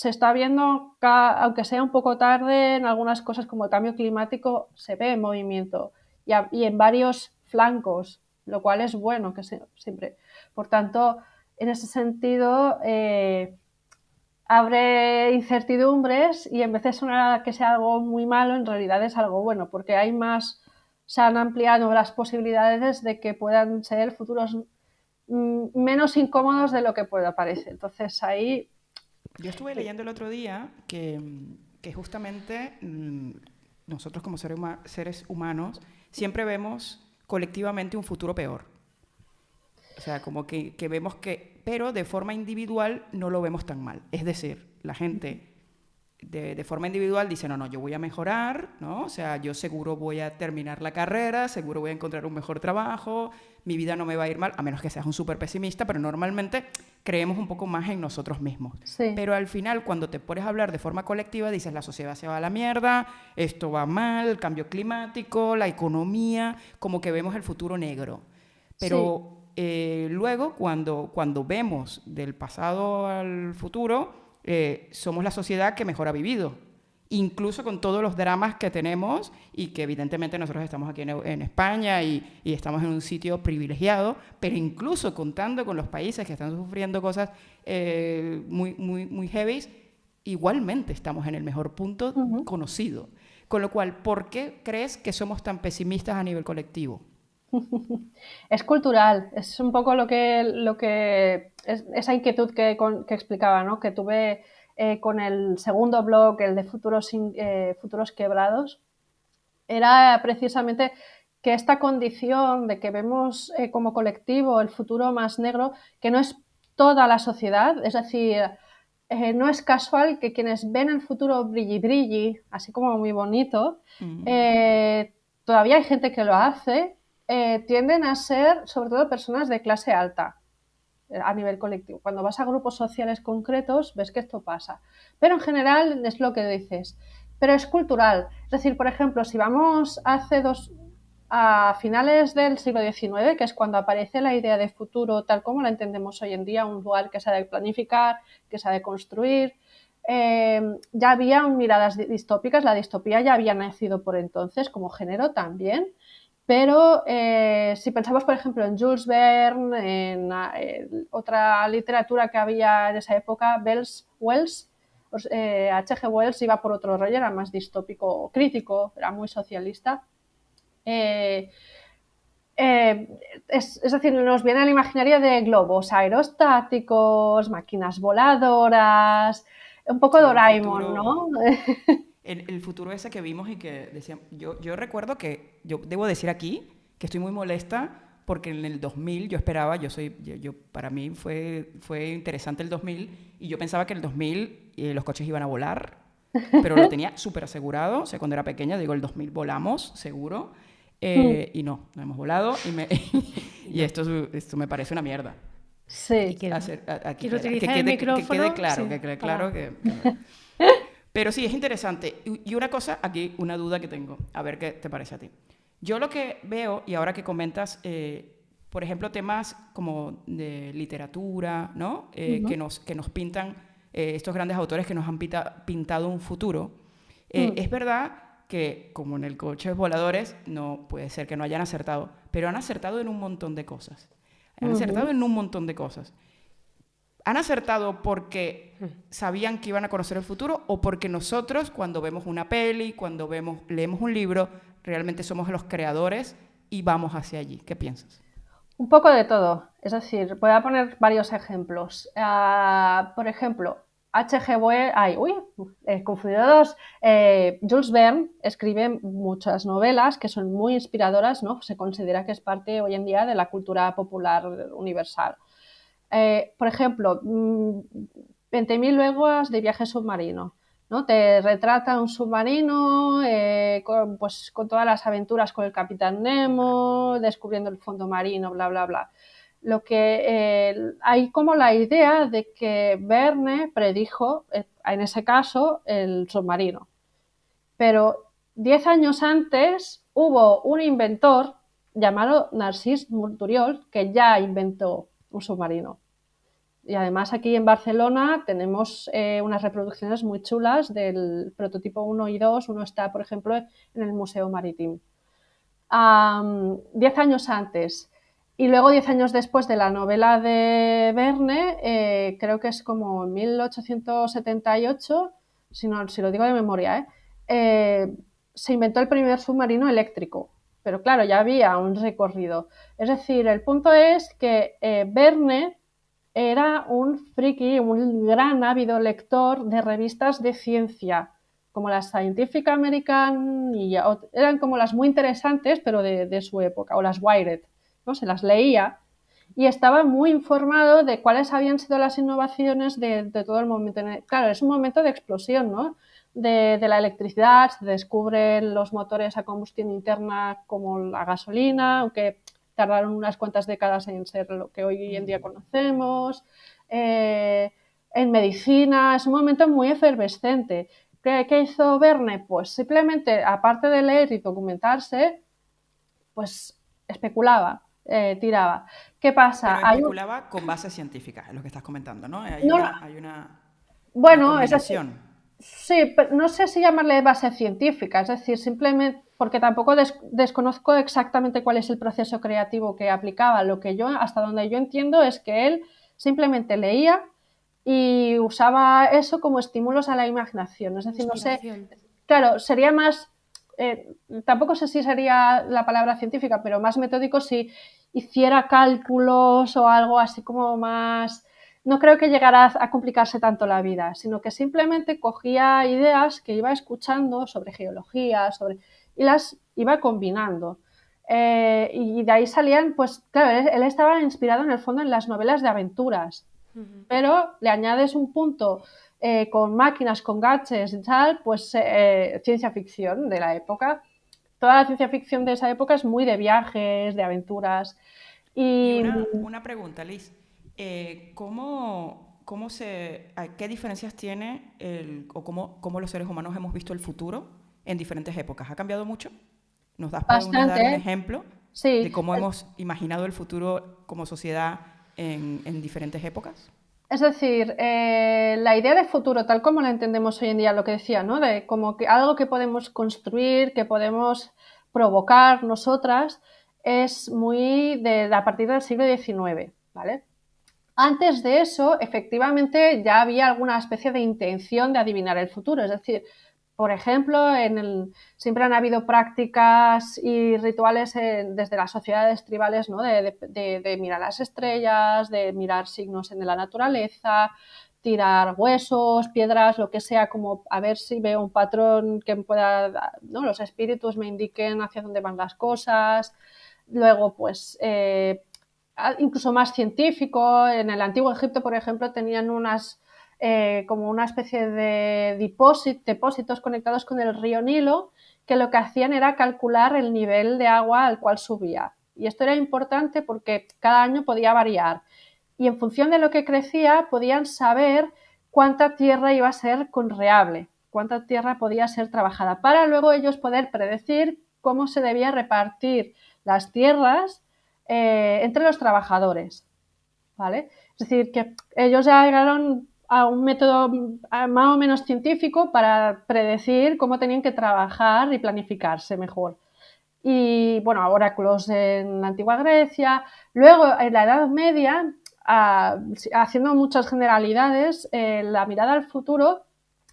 se está viendo, aunque sea un poco tarde, en algunas cosas como el cambio climático, se ve movimiento y en varios flancos, lo cual es bueno que siempre. Por tanto, en ese sentido, abre incertidumbres y en vez de sonar que sea algo muy malo, en realidad es algo bueno, porque hay más, se han ampliado las posibilidades de que puedan ser futuros menos incómodos de lo que pueda parecer. Entonces ahí... Yo estuve leyendo el otro día que justamente nosotros como seres humanos siempre vemos colectivamente un futuro peor. O sea, como que vemos que, pero de forma individual no lo vemos tan mal. Es decir, la gente de forma individual dice, no, yo voy a mejorar, ¿no? O sea, yo seguro voy a terminar la carrera, seguro voy a encontrar un mejor trabajo, mi vida no me va a ir mal, a menos que seas un súper pesimista, pero normalmente creemos un poco más en nosotros mismos. Sí. Pero al final, cuando te pones a hablar de forma colectiva, dices, la sociedad se va a la mierda, esto va mal, el cambio climático, la economía, como que vemos el futuro negro. Pero luego, cuando vemos del pasado al futuro, somos la sociedad que mejor ha vivido, incluso con todos los dramas que tenemos y que evidentemente nosotros estamos aquí en España y estamos en un sitio privilegiado, pero incluso contando con los países que están sufriendo cosas muy heavy, igualmente estamos en el mejor punto conocido. Con lo cual, ¿por qué crees que somos tan pesimistas a nivel colectivo? Es cultural, es un poco lo que es esa inquietud que explicaba, ¿no? Que tuve con el segundo blog, el de futuros quebrados, era precisamente que esta condición de que vemos como colectivo el futuro más negro, que no es toda la sociedad, es decir, no es casual que quienes ven el futuro brilli, así como muy bonito, todavía hay gente que lo hace, tienden a ser sobre todo personas de clase alta a nivel colectivo. Cuando vas a grupos sociales concretos ves que esto pasa. Pero en general es lo que dices. Pero es cultural. Es decir, por ejemplo, si vamos a finales del siglo XIX, que es cuando aparece la idea de futuro tal como la entendemos hoy en día, un lugar que se ha de planificar, que se ha de construir, ya había miradas distópicas. La distopía ya había nacido por entonces como género también. Pero si pensamos, por ejemplo, en Jules Verne, en otra literatura que había en esa época, Wells, H.G. Wells iba por otro rollo, era más distópico, crítico, era muy socialista. Es decir, nos viene el imaginario de globos aerostáticos, máquinas voladoras, un poco Doraemon, ¿no? El futuro ese que vimos y que decíamos, yo recuerdo que, yo debo decir aquí, que estoy muy molesta porque en el 2000 yo esperaba, para mí fue interesante el 2000 y yo pensaba que en el 2000 los coches iban a volar, pero lo tenía súper asegurado, o sea, cuando era pequeña, digo, el 2000 volamos, seguro, y no hemos volado y esto me parece una mierda. Sí. Quiero utilizar el micrófono. Que quede claro que Pero sí, es interesante. Y una cosa, aquí, una duda que tengo, a ver qué te parece a ti. Yo lo que veo, y ahora que comentas, por ejemplo, temas como de literatura, ¿no? Que nos pintan estos grandes autores que nos han pintado un futuro. Es verdad que, como en el coches voladores, no puede ser que no hayan acertado, pero han acertado en un montón de cosas. Han acertado en un montón de cosas. ¿Han acertado porque sabían que iban a conocer el futuro o porque nosotros, cuando vemos una peli, cuando leemos un libro, realmente somos los creadores y vamos hacia allí? ¿Qué piensas? Un poco de todo. Es decir, voy a poner varios ejemplos. Por ejemplo, H.G. Wells, confundidos. Jules Verne escribe muchas novelas que son muy inspiradoras, ¿no? Se considera que es parte hoy en día de la cultura popular universal. Por ejemplo, 20.000 leguas de viaje submarino, ¿no? Te retrata un submarino con todas las aventuras con el Capitán Nemo, descubriendo el fondo marino, bla, bla, bla. Hay como la idea de que Verne predijo, en ese caso, el submarino. Pero 10 años antes hubo un inventor llamado Narcís Monturiol que ya inventó un submarino. Y además aquí en Barcelona tenemos unas reproducciones muy chulas del prototipo 1 y 2. Uno está, por ejemplo, en el Museo Marítim. 10 años antes. Y luego 10 años después de la novela de Verne, creo que es como en 1878, si lo digo de memoria, se inventó el primer submarino eléctrico. Pero claro, ya había un recorrido. Es decir, el punto es que Verne era un friki, un gran ávido lector de revistas de ciencia, como la Scientific American, y eran como las muy interesantes, pero de su época, o las Wired, ¿no? Se las leía y estaba muy informado de cuáles habían sido las innovaciones de todo el momento. Claro, es un momento de explosión, ¿no? De la electricidad, se descubren los motores a combustión interna como la gasolina, aunque tardaron unas cuantas décadas en ser lo que hoy en día conocemos. En medicina, es un momento muy efervescente. ¿Qué hizo Verne? Pues simplemente, aparte de leer y documentarse, pues especulaba, tiraba. ¿Qué pasa? Pero especulaba con base científica, es lo que estás comentando, ¿no? No, Hay una bueno, es decir, combinación. sí, pero no sé si llamarle base científica, es decir, simplemente porque tampoco desconozco exactamente cuál es el proceso creativo que aplicaba. Hasta donde yo entiendo es que él simplemente leía y usaba eso como estímulos a la imaginación. Es decir, no sé, claro, sería más, tampoco sé si sería la palabra científica, pero más metódico si hiciera cálculos o algo así como más. No creo que llegara a complicarse tanto la vida, sino que simplemente cogía ideas que iba escuchando sobre geología, y las iba combinando. Y de ahí salían, pues claro, él estaba inspirado en el fondo en las novelas de aventuras, pero le añades un punto con máquinas, con gadgets y tal, pues ciencia ficción de la época. Toda la ciencia ficción de esa época es muy de viajes, de aventuras. Y Y una pregunta, Liz. ¿Qué diferencias tiene cómo los seres humanos hemos visto el futuro en diferentes épocas? ¿Ha cambiado mucho? ¿Podemos dar un bastante, ejemplo de sí. cómo hemos imaginado el futuro como sociedad en diferentes épocas? Es decir, la idea de futuro, tal como la entendemos hoy en día, lo que decía, ¿no? De como que algo que podemos construir, que podemos provocar nosotras, es muy a partir del siglo XIX, ¿vale? Antes de eso, efectivamente, ya había alguna especie de intención de adivinar el futuro. Es decir, por ejemplo, siempre han habido prácticas y rituales desde las sociedades tribales, ¿no? De mirar las estrellas, de mirar signos en la naturaleza, tirar huesos, piedras, lo que sea, como a ver si veo un patrón que pueda, ¿no? Los espíritus me indiquen hacia dónde van las cosas. Luego, pues, incluso más científico. En el antiguo Egipto, por ejemplo, tenían como una especie de depósitos conectados con el río Nilo, que lo que hacían era calcular el nivel de agua al cual subía. Y esto era importante porque cada año podía variar. Y en función de lo que crecía, podían saber cuánta tierra iba a ser conreable, cuánta tierra podía ser trabajada, para luego ellos poder predecir cómo se debía repartir las tierras entre los trabajadores, ¿vale? Es decir, que ellos ya llegaron a un método más o menos científico para predecir cómo tenían que trabajar y planificarse mejor. Y bueno, oráculos en la antigua Grecia. Luego, en la Edad Media, haciendo muchas generalidades, la mirada al futuro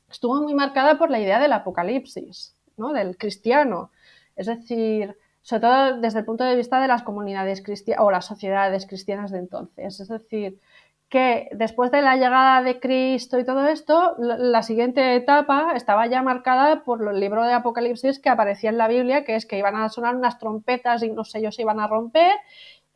estuvo muy marcada por la idea del apocalipsis, ¿no? Del cristiano. Es decir, sobre todo desde el punto de vista de las comunidades cristianas o las sociedades cristianas de entonces. Es decir, que después de la llegada de Cristo y todo esto, la siguiente etapa estaba ya marcada por el libro de Apocalipsis que aparecía en la Biblia, que es que iban a sonar unas trompetas y los sellos se iban a romper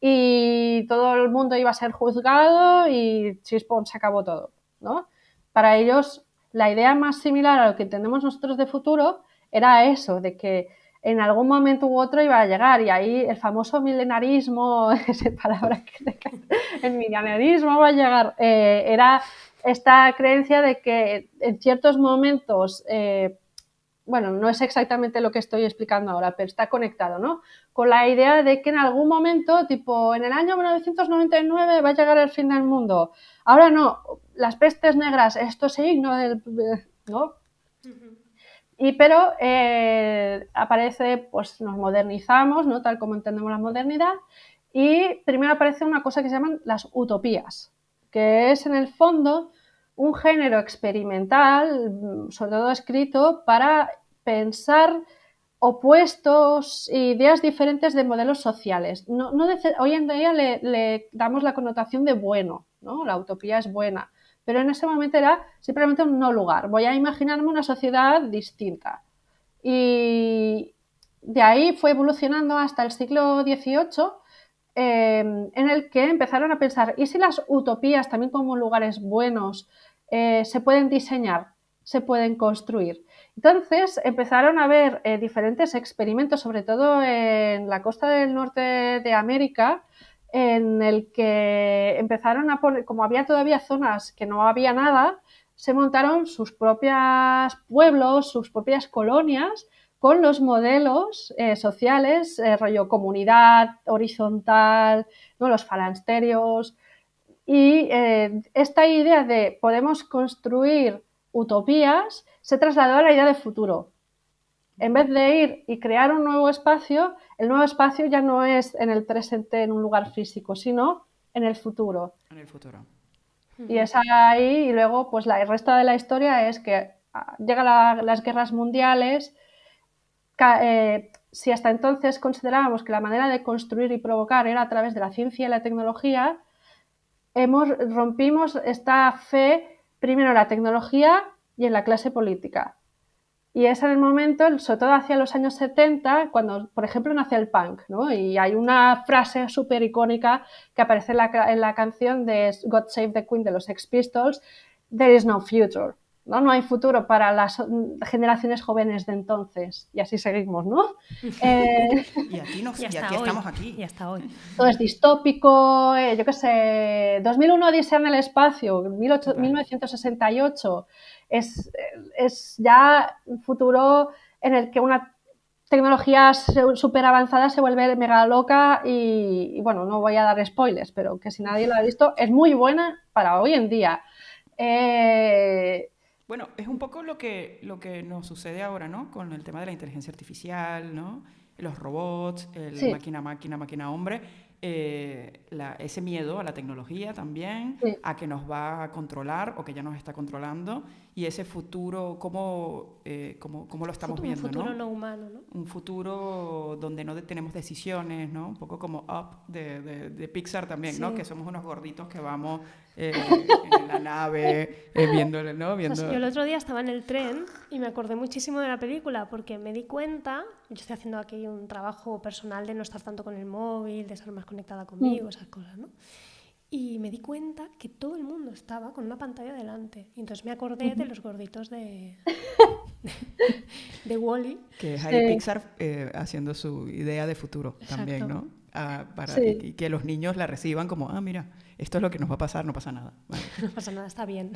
y todo el mundo iba a ser juzgado y chispón, se acabó todo, ¿no? Para ellos, la idea más similar a lo que entendemos nosotros de futuro era eso, de que en algún momento u otro iba a llegar, y ahí el famoso milenarismo, esa palabra el milenarismo va a llegar, era esta creencia de que en ciertos momentos bueno, no es exactamente lo que estoy explicando ahora, pero está conectado, ¿no? Con la idea de que en algún momento, tipo en el año 1999 va a llegar el fin del mundo. Ahora no, las pestes negras, esto es signo del... ¿no? Pero aparece, pues nos modernizamos, ¿no? Tal como entendemos la modernidad, y primero aparece una cosa que se llaman las utopías, que es en el fondo un género experimental, sobre todo escrito para pensar opuestos, ideas diferentes de modelos sociales. Hoy en día le damos la connotación de bueno, ¿no? La utopía es buena, pero en ese momento era simplemente un no lugar. Voy a imaginarme una sociedad distinta. Y de ahí fue evolucionando hasta el siglo XVIII, en el que empezaron a pensar, ¿y si las utopías, también como lugares buenos, se pueden diseñar, se pueden construir? Entonces empezaron a haber diferentes experimentos, sobre todo en la costa del norte de América, en el que empezaron a poner, como había todavía zonas que no había nada, se montaron sus propios pueblos, sus propias colonias, con los modelos sociales, rollo comunidad, horizontal, ¿no? Los falansterios. Y esta idea de podemos construir utopías se trasladó a la idea de futuro. En vez de ir y crear un nuevo espacio, el nuevo espacio ya no es en el presente, en un lugar físico, sino en el futuro. En el futuro. Y es ahí, y luego pues el resto de la historia es que llegan las guerras mundiales. Si hasta entonces considerábamos que la manera de construir y provocar era a través de la ciencia y la tecnología, rompimos esta fe primero en la tecnología y en la clase política. Y es en el momento, sobre todo hacia los años 70, cuando, por ejemplo, nace el punk, ¿no? Y hay una frase súper icónica que aparece en la canción de God Save the Queen de los Sex Pistols, "There is no future", ¿no? No hay futuro para las generaciones jóvenes de entonces. Y así seguimos, ¿no? Y aquí estamos aquí. Y hasta hoy. Todo es distópico, yo qué sé, 2001 Odisea en el espacio, 1968, es ya un futuro en el que una tecnología súper avanzada se vuelve mega loca y, bueno, no voy a dar spoilers, pero que si nadie lo ha visto, es muy buena para hoy en día. Bueno, es un poco lo que nos sucede ahora, ¿no? Con el tema de la inteligencia artificial, ¿no? Los robots, el Sí. máquina, hombre, ese miedo a la tecnología también, Sí. a que nos va a controlar o que ya nos está controlando, y ese futuro, ¿cómo lo estamos viendo? Un futuro no humano, ¿no? Un futuro donde no tenemos decisiones, ¿no? Un poco como Up de Pixar también, Sí. ¿no? Que somos unos gorditos que vamos en la nave, viéndole, ¿no? O sea, yo el otro día estaba en el tren y me acordé muchísimo de la película porque me di cuenta, yo estoy haciendo aquí un trabajo personal de no estar tanto con el móvil, de estar más conectada conmigo, esas cosas, ¿no? Y me di cuenta que todo el mundo estaba con una pantalla delante. Y entonces me acordé de los gorditos de Wall-E. Que es ahí Pixar haciendo su idea de futuro. Exacto. También, ¿no? Y que los niños la reciban como, mira, esto es lo que nos va a pasar, no pasa nada. Vale. No pasa nada, está bien.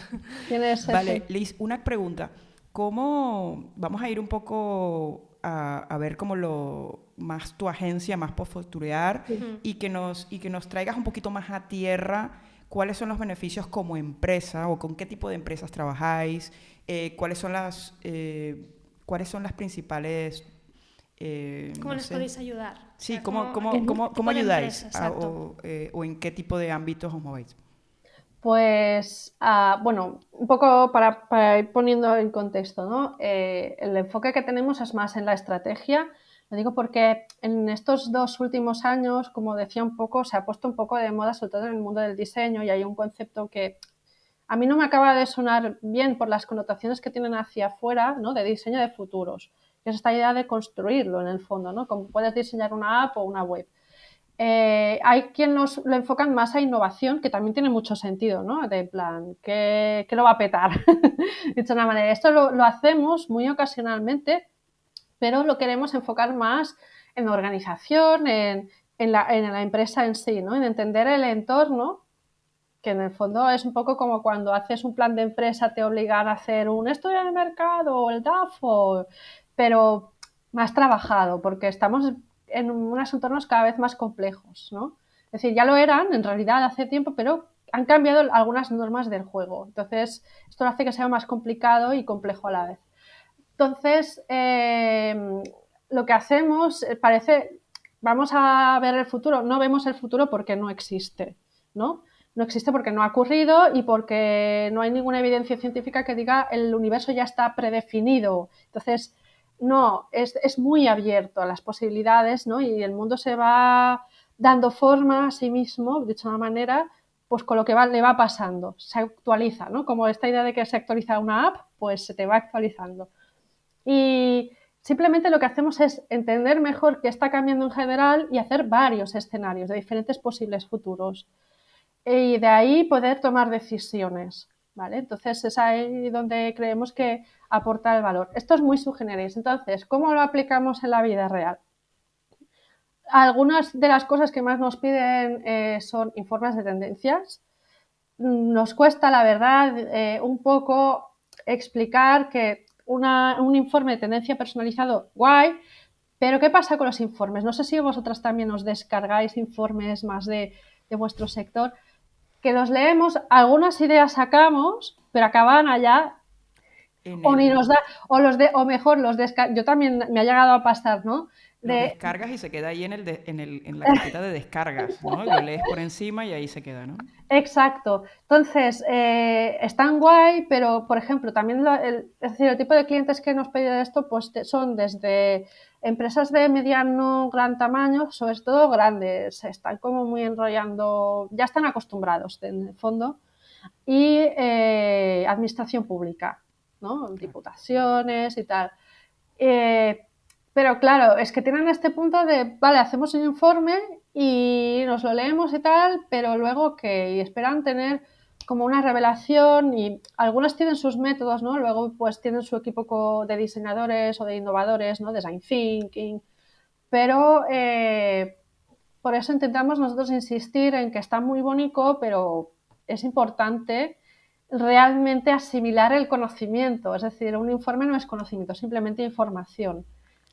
Vale, Liz, una pregunta. Vamos a ir un poco a ver como más tu agencia, más Postfuturear, y que nos traigas un poquito más a tierra cuáles son los beneficios como empresa o con qué tipo de empresas trabajáis, cuáles son las principales... ¿Cómo les podéis ayudar? Sí, o sea, ¿cómo ayudáis? O en qué tipo de ámbitos os movéis. Pues, bueno, un poco para ir poniendo en contexto, ¿no? El enfoque que tenemos es más en la estrategia. Lo digo porque en estos 2 últimos años, como decía un poco, se ha puesto un poco de moda, sobre todo en el mundo del diseño, y hay un concepto que a mí no me acaba de sonar bien por las connotaciones que tienen hacia afuera, ¿no? De diseño de futuros. Es esta idea de construirlo en el fondo, ¿no? Como puedes diseñar una app o una web. Hay quien lo enfocan más a innovación, que también tiene mucho sentido, ¿no? De plan, ¿qué lo va a petar? Dicho de una manera, esto lo hacemos muy ocasionalmente, pero lo queremos enfocar más en la organización, en la empresa en sí, ¿no? En entender el entorno, que en el fondo es un poco como cuando haces un plan de empresa, te obligan a hacer un estudio de mercado o el DAFO, pero más trabajado, porque estamos en unos entornos cada vez más complejos, ¿no? Es decir, ya lo eran en realidad hace tiempo, pero han cambiado algunas normas del juego. Entonces, esto lo hace que sea más complicado y complejo a la vez. Entonces, lo que hacemos parece, vamos a ver el futuro, no vemos el futuro porque no existe, ¿no? No existe porque no ha ocurrido y porque no hay ninguna evidencia científica que diga el universo ya está predefinido. Entonces, no, es muy abierto a las posibilidades, ¿no? Y el mundo se va dando forma a sí mismo, dicho de una manera, pues con lo que le va pasando, se actualiza, ¿no? Como esta idea de que se actualiza una app, pues se te va actualizando. Y simplemente lo que hacemos es entender mejor qué está cambiando en general y hacer varios escenarios de diferentes posibles futuros. Y de ahí poder tomar decisiones, ¿vale? Entonces es ahí donde creemos que aporta el valor. Esto es muy subgeneris. Entonces, ¿cómo lo aplicamos en la vida real? Algunas de las cosas que más nos piden son informes de tendencias. Nos cuesta, la verdad, un poco explicar que un informe de tendencia personalizado, guay, pero ¿qué pasa con los informes? No sé si vosotras también os descargáis informes más de vuestro sector, que los leemos, algunas ideas sacamos, pero acaban allá o ni nos da, o mejor, yo también me ha llegado a pasar, ¿no? Los descargas y se queda ahí en la carpeta de descargas, ¿no? Lo lees por encima y ahí se queda, ¿no? Exacto. Entonces, están guay, pero, por ejemplo, también es decir, el tipo de clientes que nos piden esto pues son desde empresas de mediano, gran tamaño, sobre todo grandes, se están como muy enrollando, ya están acostumbrados en el fondo, y administración pública, ¿no? Diputaciones y tal. Pero claro, es que tienen este punto de, vale, hacemos un informe y nos lo leemos y tal, pero luego que esperan tener como una revelación y algunas tienen sus métodos, ¿no? Luego pues tienen su equipo de diseñadores o de innovadores, ¿no? Design thinking, pero por eso intentamos nosotros insistir en que está muy bonito, pero es importante realmente asimilar el conocimiento. Es decir, un informe no es conocimiento, es simplemente información.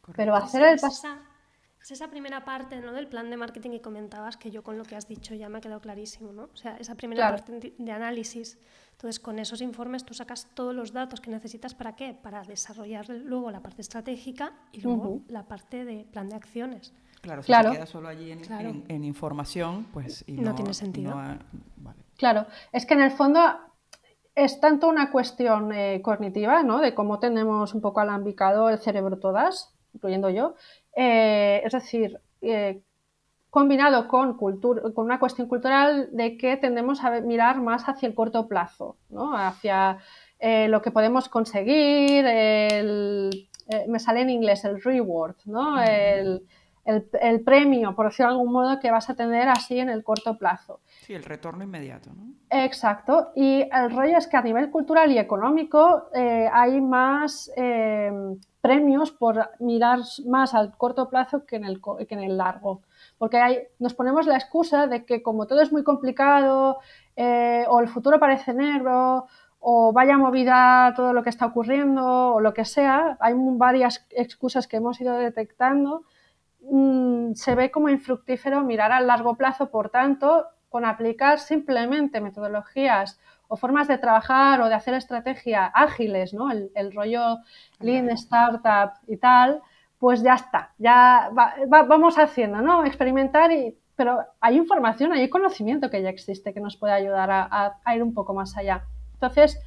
Correcto. Pero hacer es esa primera parte, ¿no?, del plan de marketing que comentabas, que yo con lo que has dicho ya me ha quedado clarísimo, ¿no? O sea, esa primera parte de análisis. Entonces, con esos informes tú sacas todos los datos que necesitas, ¿para qué? Para desarrollar luego la parte estratégica y luego la parte de plan de acciones. Claro, si se queda solo allí en información, pues y no tiene sentido. Vale. Claro, es que en el fondo es tanto una cuestión cognitiva, ¿no? De cómo tenemos un poco alambicado el cerebro todas, incluyendo yo. Es decir, combinado con una cuestión cultural de que tendemos a mirar más hacia el corto plazo, ¿no? Hacia lo que podemos conseguir, me sale en inglés el reward, ¿no? El premio, por decirlo de algún modo, que vas a tener así en el corto plazo. Sí, el retorno inmediato, ¿no? Exacto. Y el rollo es que a nivel cultural y económico hay más premios por mirar más al corto plazo que en el largo. Porque nos ponemos la excusa de que como todo es muy complicado o el futuro parece negro o vaya movida todo lo que está ocurriendo o lo que sea, hay varias excusas que hemos ido detectando. Se ve como infructífero mirar al largo plazo, por tanto, con aplicar simplemente metodologías o formas de trabajar o de hacer estrategia ágiles, ¿no? El rollo Lean Startup y tal, pues ya está, ya vamos haciendo, ¿no? Experimentar, pero hay información, hay conocimiento que ya existe que nos puede ayudar a ir un poco más allá. Entonces,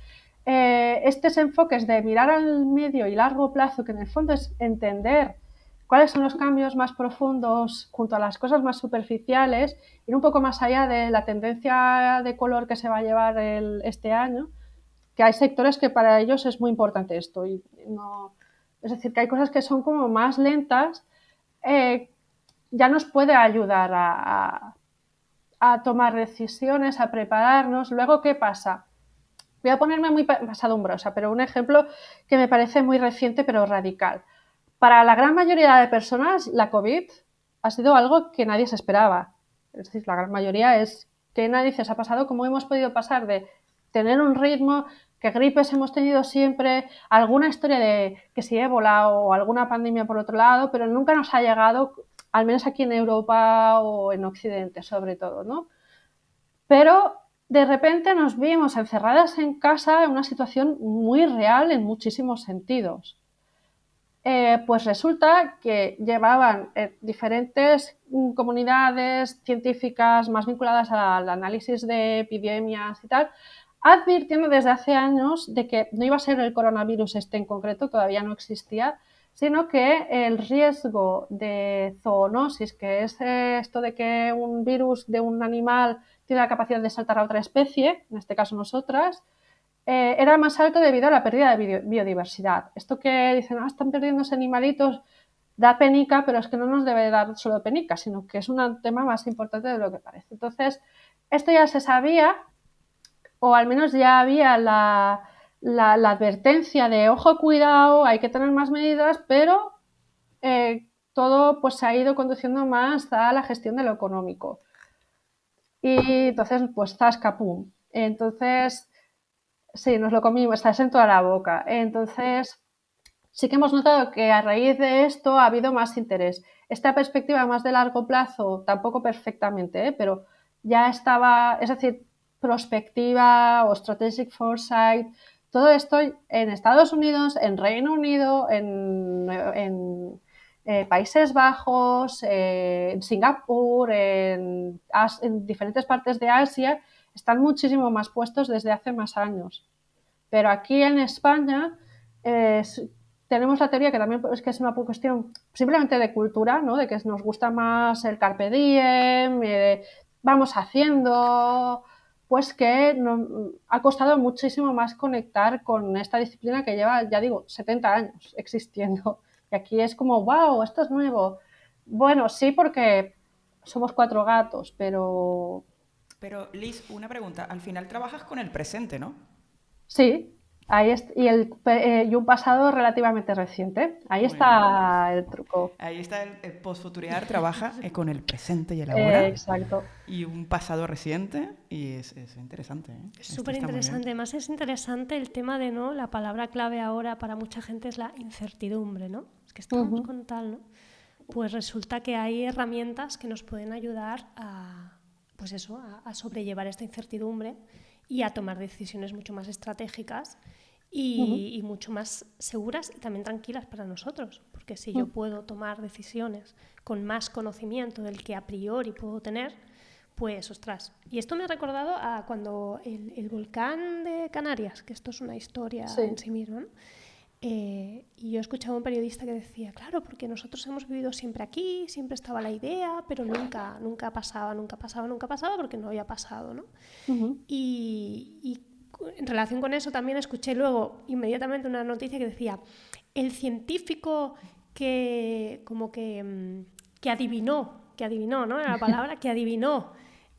estos enfoques de mirar al medio y largo plazo, que en el fondo es entender cuáles son los cambios más profundos junto a las cosas más superficiales, ir un poco más allá de la tendencia de color que se va a llevar este año, que hay sectores que para ellos es muy importante esto. Y es decir, que hay cosas que son como más lentas, ya nos puede ayudar a tomar decisiones, a prepararnos. Luego, ¿qué pasa? Voy a ponerme muy pasadumbrosa, pero un ejemplo que me parece muy reciente pero radical. Para la gran mayoría de personas, la COVID ha sido algo que nadie se esperaba. Es decir, la gran mayoría es que nadie se ha pasado. ¿Cómo hemos podido pasar de tener un ritmo, que gripes hemos tenido siempre, alguna historia de que si ébola o alguna pandemia por otro lado, pero nunca nos ha llegado, al menos aquí en Europa o en Occidente sobre todo, ¿no? Pero de repente nos vimos encerradas en casa en una situación muy real en muchísimos sentidos. Pues resulta que llevaban diferentes comunidades científicas más vinculadas al análisis de epidemias y tal, advirtiendo desde hace años de que no iba a ser el coronavirus este en concreto, todavía no existía, sino que el riesgo de zoonosis, que es esto de que un virus de un animal tiene la capacidad de saltar a otra especie, en este caso nosotras, era más alto debido a la pérdida de biodiversidad. Esto que dicen, están perdiéndose animalitos, da penica, pero es que no nos debe dar solo penica, sino que es un tema más importante de lo que parece. Entonces, esto ya se sabía, o al menos ya había la advertencia de, ojo, cuidado, hay que tener más medidas, pero todo pues se ha ido conduciendo más a la gestión de lo económico. Y entonces, pues, zasca, pum. Entonces, sí, nos lo comimos, está en toda la boca. Entonces, sí que hemos notado que a raíz de esto ha habido más interés. Esta perspectiva más de largo plazo, tampoco perfectamente, pero ya estaba, es decir, prospectiva o strategic foresight, todo esto en Estados Unidos, en Reino Unido, en Países Bajos, en Singapur, en diferentes partes de Asia, están muchísimo más puestos desde hace más años. Pero aquí en España tenemos la teoría que también es que es una cuestión simplemente de cultura, ¿no? De que nos gusta más el carpe diem, vamos haciendo, pues que ha costado muchísimo más conectar con esta disciplina que lleva, ya digo, 70 años existiendo. Y aquí es como, wow, esto es nuevo. Bueno, sí, porque somos 4 gatos, pero... Pero Liz, una pregunta. Al final trabajas con el presente, ¿no? Sí, y un pasado relativamente reciente. Ahí Muy bien. está el truco. Ahí está el postfuturear, trabaja con el presente y el ahora. Exacto. Y un pasado reciente. Y es interesante, ¿eh? Es súper interesante. Además es interesante el tema de, ¿no? La palabra clave ahora para mucha gente es la incertidumbre, ¿no? Es que estamos con tal, ¿no? Pues resulta que hay herramientas que nos pueden ayudar pues eso, a sobrellevar esta incertidumbre y a tomar decisiones mucho más estratégicas y mucho más seguras y también tranquilas para nosotros. Porque si yo puedo tomar decisiones con más conocimiento del que a priori puedo tener, pues, ostras. Y esto me ha recordado a cuando el volcán de Canarias, que esto es una historia en sí misma, ¿no? Y yo escuchaba a un periodista que decía, claro, porque nosotros hemos vivido siempre aquí, siempre estaba la idea, pero nunca pasaba porque no había pasado, ¿no? Y en relación con eso también escuché luego inmediatamente una noticia que decía, el científico que adivinó, ¿no? Era la palabra, que adivinó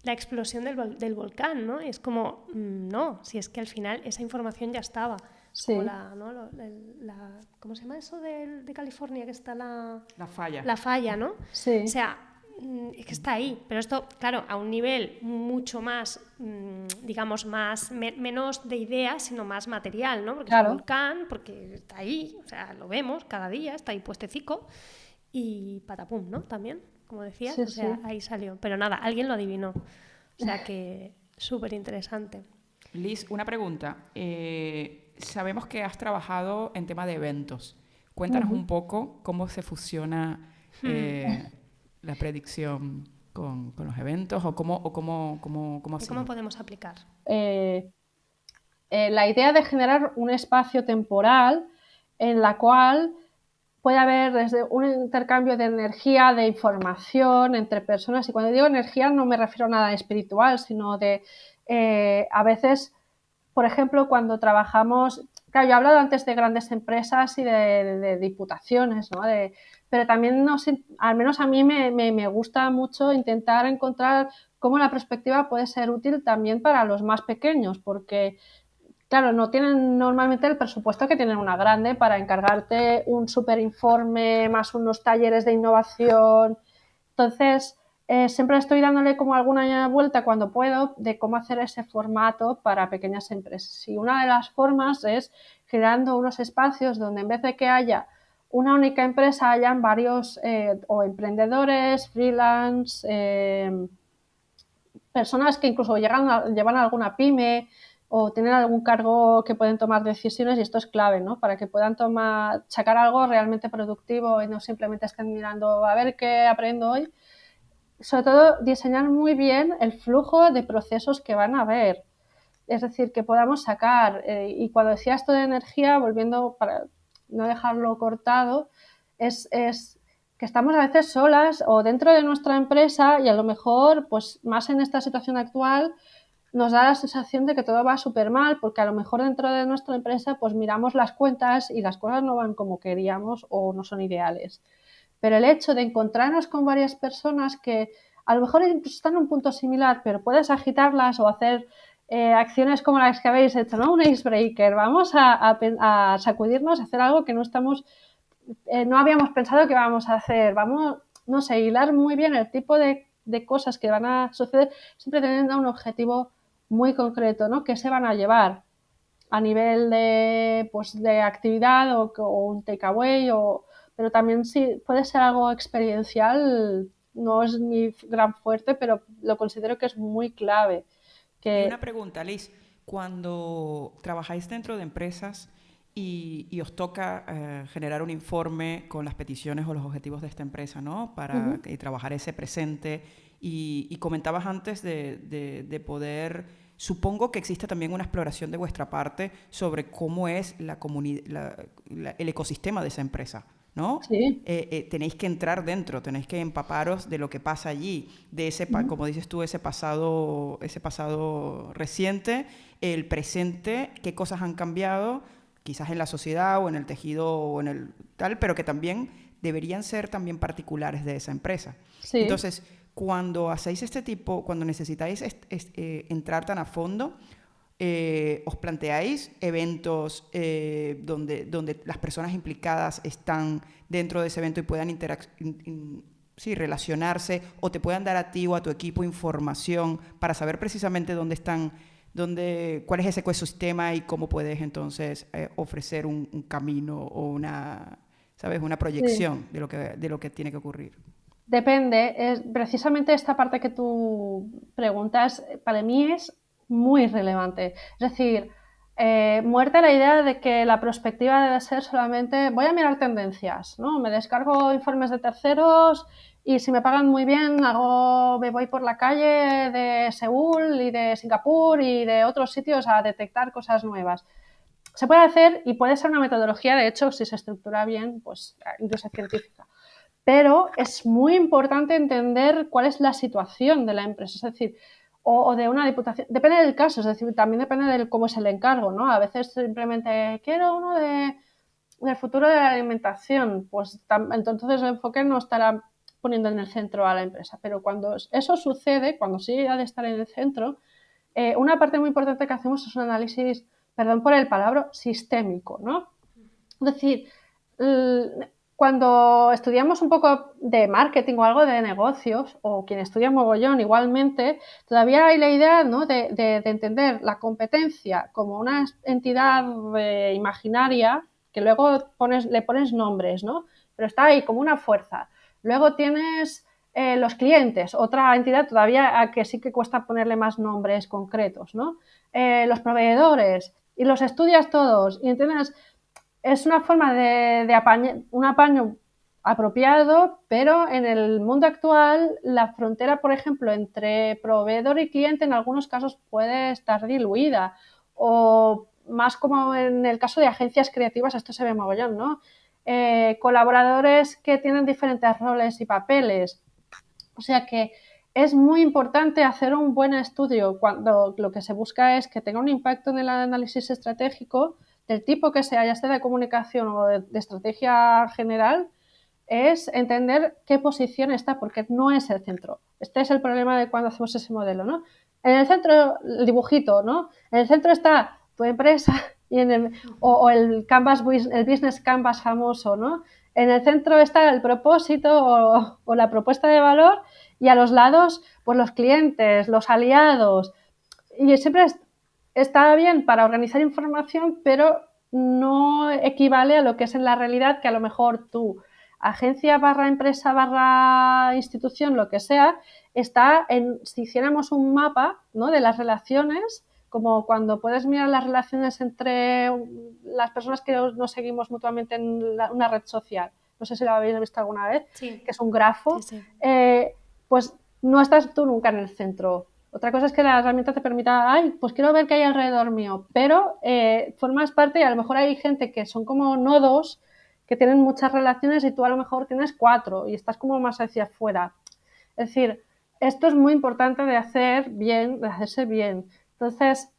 la explosión del volcán, ¿no? Y es como, no, si es que al final esa información ya estaba. Sí. Como ¿cómo se llama eso de California? Que está la falla. La falla, ¿no? Sí. O sea, es que está ahí. Pero esto, claro, a un nivel mucho más, digamos, menos de ideas, sino más material, ¿no? Porque es un volcán, porque está ahí, o sea, lo vemos cada día, está ahí puestecico. Y patapum, ¿no? También, como decías, sí, o sea, ahí salió. Pero nada, alguien lo adivinó. O sea que súper interesante. Liz, una pregunta. Sabemos que has trabajado en tema de eventos. Cuéntanos un poco cómo se fusiona la predicción con los eventos o cómo podemos aplicar. La idea de generar un espacio temporal en la cual puede haber desde un intercambio de energía, de información entre personas. Y cuando digo energía no me refiero a nada espiritual, sino de a veces, por ejemplo, cuando trabajamos... Claro, yo he hablado antes de grandes empresas y de diputaciones, ¿no? Pero también, al menos a mí me gusta mucho intentar encontrar cómo la perspectiva puede ser útil también para los más pequeños, porque... Claro, no tienen normalmente el presupuesto que tienen una grande para encargarte un súper informe más unos talleres de innovación. Entonces, siempre estoy dándole como alguna vuelta cuando puedo de cómo hacer ese formato para pequeñas empresas. Y una de las formas es creando unos espacios donde en vez de que haya una única empresa, hayan varios o emprendedores, freelance, personas que incluso llevan alguna pyme o tienen algún cargo que pueden tomar decisiones, y esto es clave, ¿no? Para que puedan sacar algo realmente productivo y no simplemente estén mirando a ver qué aprendo hoy. Sobre todo, diseñar muy bien el flujo de procesos que van a haber. Es decir, que podamos sacar, y cuando decía esto de energía, volviendo para no dejarlo cortado, es que estamos a veces solas o dentro de nuestra empresa, y a lo mejor, pues más en esta situación actual, nos da la sensación de que todo va súper mal, porque a lo mejor dentro de nuestra empresa pues miramos las cuentas y las cosas no van como queríamos o no son ideales. Pero el hecho de encontrarnos con varias personas que a lo mejor incluso están en un punto similar, pero puedes agitarlas o hacer acciones como las que habéis hecho, ¿no? Un icebreaker, vamos a sacudirnos, a hacer algo que no habíamos pensado que íbamos a hacer, vamos, no sé, hilar muy bien el tipo de cosas que van a suceder, siempre teniendo un objetivo muy concreto, ¿no? ¿Qué se van a llevar a nivel pues, de actividad o un takeaway? Pero también sí puede ser algo experiencial, no es mi gran fuerte, pero lo considero que es muy clave. Y Que, una pregunta, Liz, cuando trabajáis dentro de empresas y os toca generar un informe con las peticiones o los objetivos de esta empresa, ¿no? Para trabajar ese presente, y comentabas antes de poder, supongo que existe también una exploración de vuestra parte sobre cómo es el ecosistema de esa empresa, ¿no? sí. Tenéis que entrar dentro, tenéis que empaparos de lo que pasa allí, de ese, como dices tú, ese pasado reciente, el presente, qué cosas han cambiado, quizás en la sociedad o en el tejido o en el tal, pero que también deberían ser también particulares de esa empresa. Sí. Entonces, cuando hacéis este tipo, cuando necesitáis entrar tan a fondo, os planteáis eventos donde las personas implicadas están dentro de ese evento y puedan sí, relacionarse, o te puedan dar a ti o a tu equipo información para saber precisamente dónde están, cuál es ese ecosistema y cómo puedes entonces ofrecer un camino o ¿sabes? Una Sí. proyección de lo que tiene que ocurrir. Depende. Precisamente esta parte que tú preguntas, para mí es muy relevante. Es decir, muerte la idea de que la perspectiva debe ser solamente voy a mirar tendencias, ¿no? Me descargo informes de terceros y si me pagan muy bien, me voy por la calle de Seúl y de Singapur y de otros sitios a detectar cosas nuevas. Se puede hacer y puede ser una metodología, de hecho, si se estructura bien, pues incluso científica. Pero es muy importante entender cuál es la situación de la empresa, es decir, o de una diputación. Depende del caso, es decir, también depende de cómo es el encargo, ¿no? A veces simplemente quiero uno del futuro de la alimentación, pues entonces el enfoque no estará poniendo en el centro a la empresa. Pero cuando eso sucede, cuando sí ha de estar en el centro, una parte muy importante que hacemos es un análisis, perdón por el palabra, sistémico, ¿no? Es decir, cuando estudiamos un poco de marketing o algo de negocios, o quien estudia mogollón igualmente, todavía hay la idea, ¿no? de entender la competencia como una entidad imaginaria que luego le pones nombres, ¿no? Pero está ahí como una fuerza. Luego tienes los clientes, otra entidad todavía a que sí que cuesta ponerle más nombres concretos, ¿no? Los proveedores, y los estudias todos, y entiendes, es una forma un apaño apropiado, pero en el mundo actual la frontera, por ejemplo, entre proveedor y cliente en algunos casos puede estar diluida, o más como en el caso de agencias creativas, esto se ve mogollón, ¿no? Colaboradores que tienen diferentes roles y papeles. O sea que es muy importante hacer un buen estudio cuando lo que se busca es que tenga un impacto en el análisis estratégico del tipo que sea, ya sea de comunicación o de estrategia general, es entender qué posición está, porque no es el centro. Este es el problema de cuando hacemos ese modelo, ¿no? En el centro, el dibujito, ¿no? En el centro está tu empresa y o el canvas, el business canvas famoso, ¿no? En el centro está el propósito o la propuesta de valor, Y a los lados, pues los clientes, los aliados. Y siempre está bien para organizar información, pero no equivale a lo que es en la realidad, que a lo mejor tu agencia / empresa / institución, lo que sea, está si hiciéramos un mapa, ¿no?, de las relaciones, como cuando puedes mirar las relaciones entre las personas que nos seguimos mutuamente en una red social. No sé si lo habéis visto alguna vez, sí, que es un grafo. sí. Pues no estás tú nunca en el centro. Otra cosa es que la herramienta te permita, pues quiero ver qué hay alrededor mío, pero formas parte y a lo mejor hay gente que son como nodos que tienen muchas relaciones y tú a lo mejor tienes 4 y estás como más hacia afuera. Es decir, esto es muy importante de hacer bien, de hacerse bien. Entonces,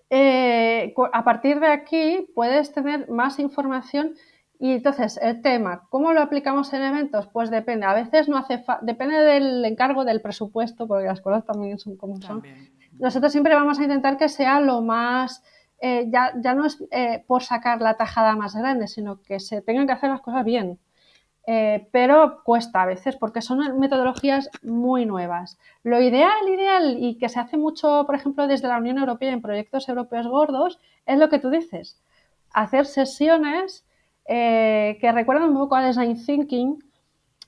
a partir de aquí puedes tener más información y entonces el tema, ¿cómo lo aplicamos en eventos? Pues depende, a veces no hace depende del encargo, del presupuesto, porque las cosas también son como son. Nosotros siempre vamos a intentar que sea lo más, ya no es por sacar la tajada más grande, sino que se tengan que hacer las cosas bien. Pero cuesta a veces porque son metodologías muy nuevas. Lo ideal, y que se hace mucho, por ejemplo, desde la Unión Europea en proyectos europeos gordos, es lo que tú dices, hacer sesiones que recuerdan un poco a Design Thinking,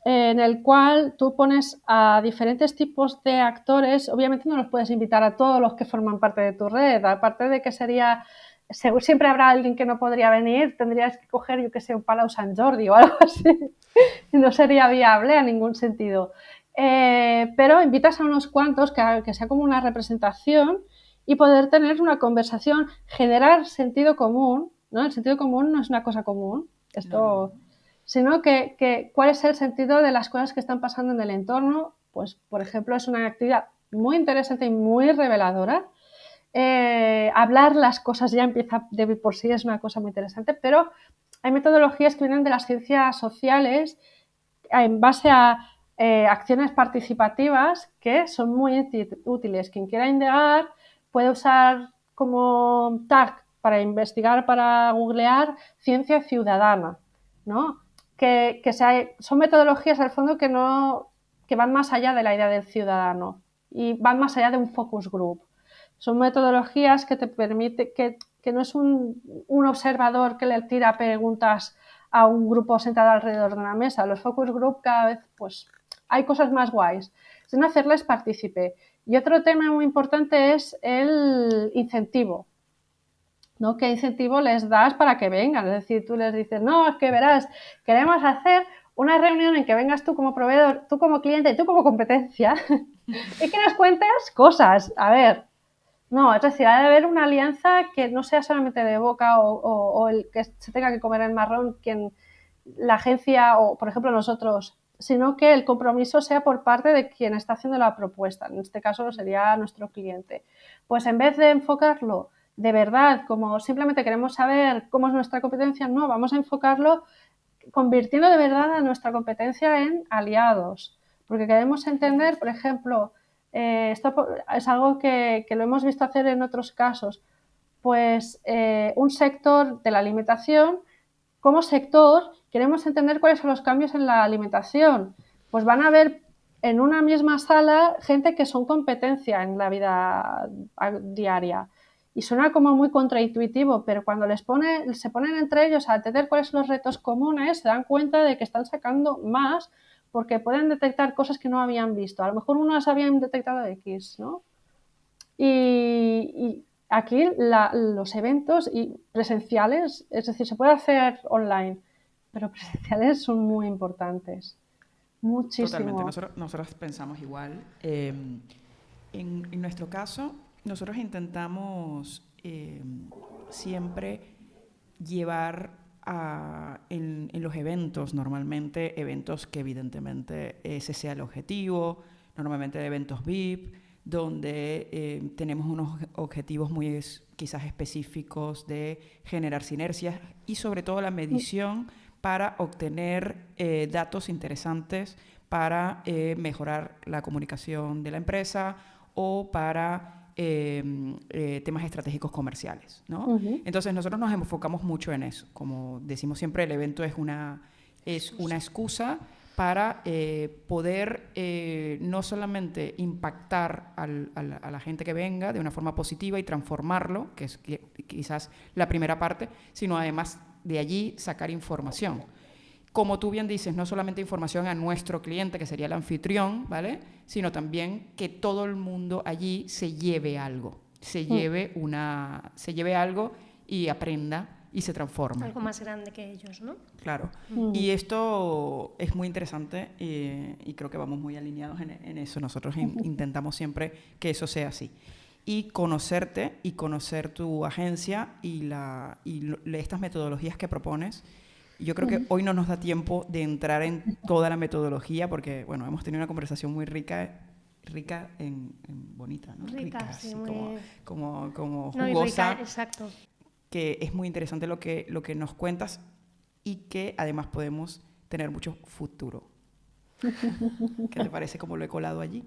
en el cual tú pones a diferentes tipos de actores. Obviamente no los puedes invitar a todos los que forman parte de tu red, aparte de que siempre habrá alguien que no podría venir, tendrías que coger, yo que sé, un Palau Sant Jordi o algo así, y no sería viable en ningún sentido. Pero invitas a unos cuantos que sea como una representación y poder tener una conversación, generar sentido común, ¿no? El sentido común no es una cosa común, esto... No. Sino que cuál es el sentido de las cosas que están pasando en el entorno. Pues, por ejemplo, es una actividad muy interesante y muy reveladora. Hablar las cosas ya empieza de por sí, es una cosa muy interesante, pero hay metodologías que vienen de las ciencias sociales en base a acciones participativas que son muy útiles. Quien quiera indagar puede usar como tag para investigar, para googlear, ciencia ciudadana, ¿no? Son metodologías al fondo que van más allá de la idea del ciudadano y van más allá de un focus group. Son metodologías que te permiten que no es un observador que le tira preguntas a un grupo sentado alrededor de una mesa. Los focus group cada vez pues hay cosas más guays, sino hacerles partícipe. Y otro tema muy importante es el incentivo, ¿no? ¿Qué incentivo les das para que vengan? Es decir, tú les dices, no, es que verás, queremos hacer una reunión en que vengas tú como proveedor, tú como cliente y tú como competencia y que nos cuentes cosas. A ver, no, es decir, ha de haber una alianza que no sea solamente de boca o el que se tenga que comer el marrón la agencia o, por ejemplo, nosotros, sino que el compromiso sea por parte de quien está haciendo la propuesta. En este caso sería nuestro cliente. Pues en vez de enfocarlo de verdad como simplemente queremos saber cómo es nuestra competencia, no, vamos a enfocarlo convirtiendo de verdad a nuestra competencia en aliados. Porque queremos entender, por ejemplo, esto es algo que lo hemos visto hacer en otros casos, pues un sector de la alimentación, como sector queremos entender cuáles son los cambios en la alimentación. Pues van a haber en una misma sala gente que son competencia en la vida diaria. Y suena como muy contraintuitivo, pero cuando se ponen entre ellos a entender cuáles son los retos comunes, se dan cuenta de que están sacando más porque pueden detectar cosas que no habían visto. A lo mejor unas habían detectado X, ¿no? Y aquí los eventos presenciales, es decir, se puede hacer online, pero presenciales son muy importantes. Muchísimo. Totalmente, nosotros pensamos igual. En nuestro caso, nosotros intentamos siempre llevar en los eventos, normalmente eventos que evidentemente ese sea el objetivo, normalmente eventos VIP, donde tenemos unos objetivos muy quizás específicos de generar sinergias y sobre todo la medición para obtener datos interesantes para mejorar la comunicación de la empresa o para temas estratégicos comerciales, ¿no? Uh-huh. Entonces nosotros nos enfocamos mucho en eso. Como decimos siempre, el evento es una excusa para poder no solamente impactar a la gente que venga de una forma positiva y transformarlo, que es quizás la primera parte, sino además de allí sacar información. Como tú bien dices, no solamente información a nuestro cliente, que sería el anfitrión, ¿vale? Sino también que todo el mundo allí se lleve algo, se lleve algo y aprenda y se transforma. Algo más grande que ellos, ¿no? Claro. Y esto es muy interesante y creo que vamos muy alineados en eso. Nosotros intentamos siempre que eso sea así. Y conocerte y conocer tu agencia y estas metodologías que propones. Yo creo que hoy no nos da tiempo de entrar en toda la metodología porque, bueno, hemos tenido una conversación muy rica en bonita, ¿no? Rica, sí, muy... como jugosa. No, y rica, exacto. Que es muy interesante lo que nos cuentas y que además podemos tener mucho futuro. ¿Qué te parece cómo lo he colado allí?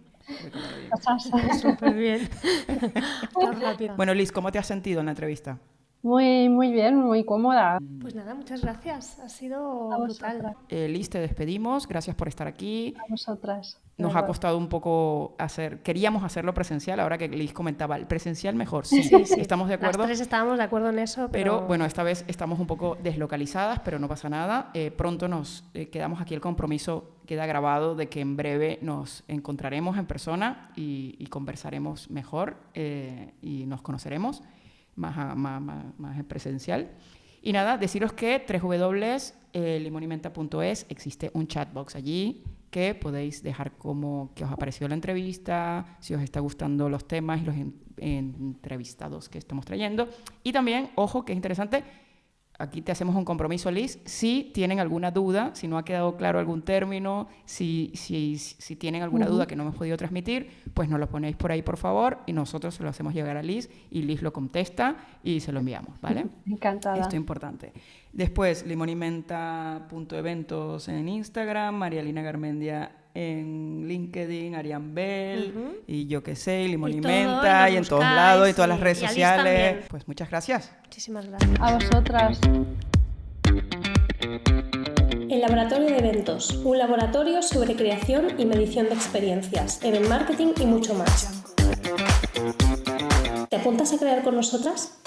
Súper bien. Bueno, Liz, ¿cómo te has sentido en la entrevista? Muy, muy bien, muy cómoda. Pues nada, muchas gracias. Ha sido brutal. Liz, te despedimos. Gracias por estar aquí. A vosotras. Nos ha costado un poco queríamos hacerlo presencial, ahora que Liz comentaba, el presencial mejor, sí, estamos de acuerdo. Las tres estábamos de acuerdo en eso, pero bueno, esta vez estamos un poco deslocalizadas, pero no pasa nada. Pronto nos quedamos aquí, el compromiso queda grabado de que en breve nos encontraremos en persona y conversaremos mejor y nos conoceremos más en presencial. Y nada, deciros que www.limonymenta.es existe un chatbox allí que podéis dejar qué os ha parecido la entrevista, si os está gustando los temas y los entrevistados que estamos trayendo. Y también, ojo, que es interesante, aquí te hacemos un compromiso, Liz, si tienen alguna duda, si no ha quedado claro algún término, si tienen alguna duda que no hemos podido transmitir, pues nos lo ponéis por ahí, por favor, y nosotros se lo hacemos llegar a Liz, y Liz lo contesta y se lo enviamos, ¿vale? Encantada. Esto es importante. Después, limonymenta.eventos en Instagram, Marialina Garmendia en LinkedIn, Ariane Bell, y yo qué sé, Limonymenta, y en todos lados, y todas las redes sociales. Pues muchas gracias. Muchísimas gracias. A vosotras. El Laboratorio de Eventos, un laboratorio sobre creación y medición de experiencias, event marketing y mucho más. ¿Te apuntas a crear con nosotras?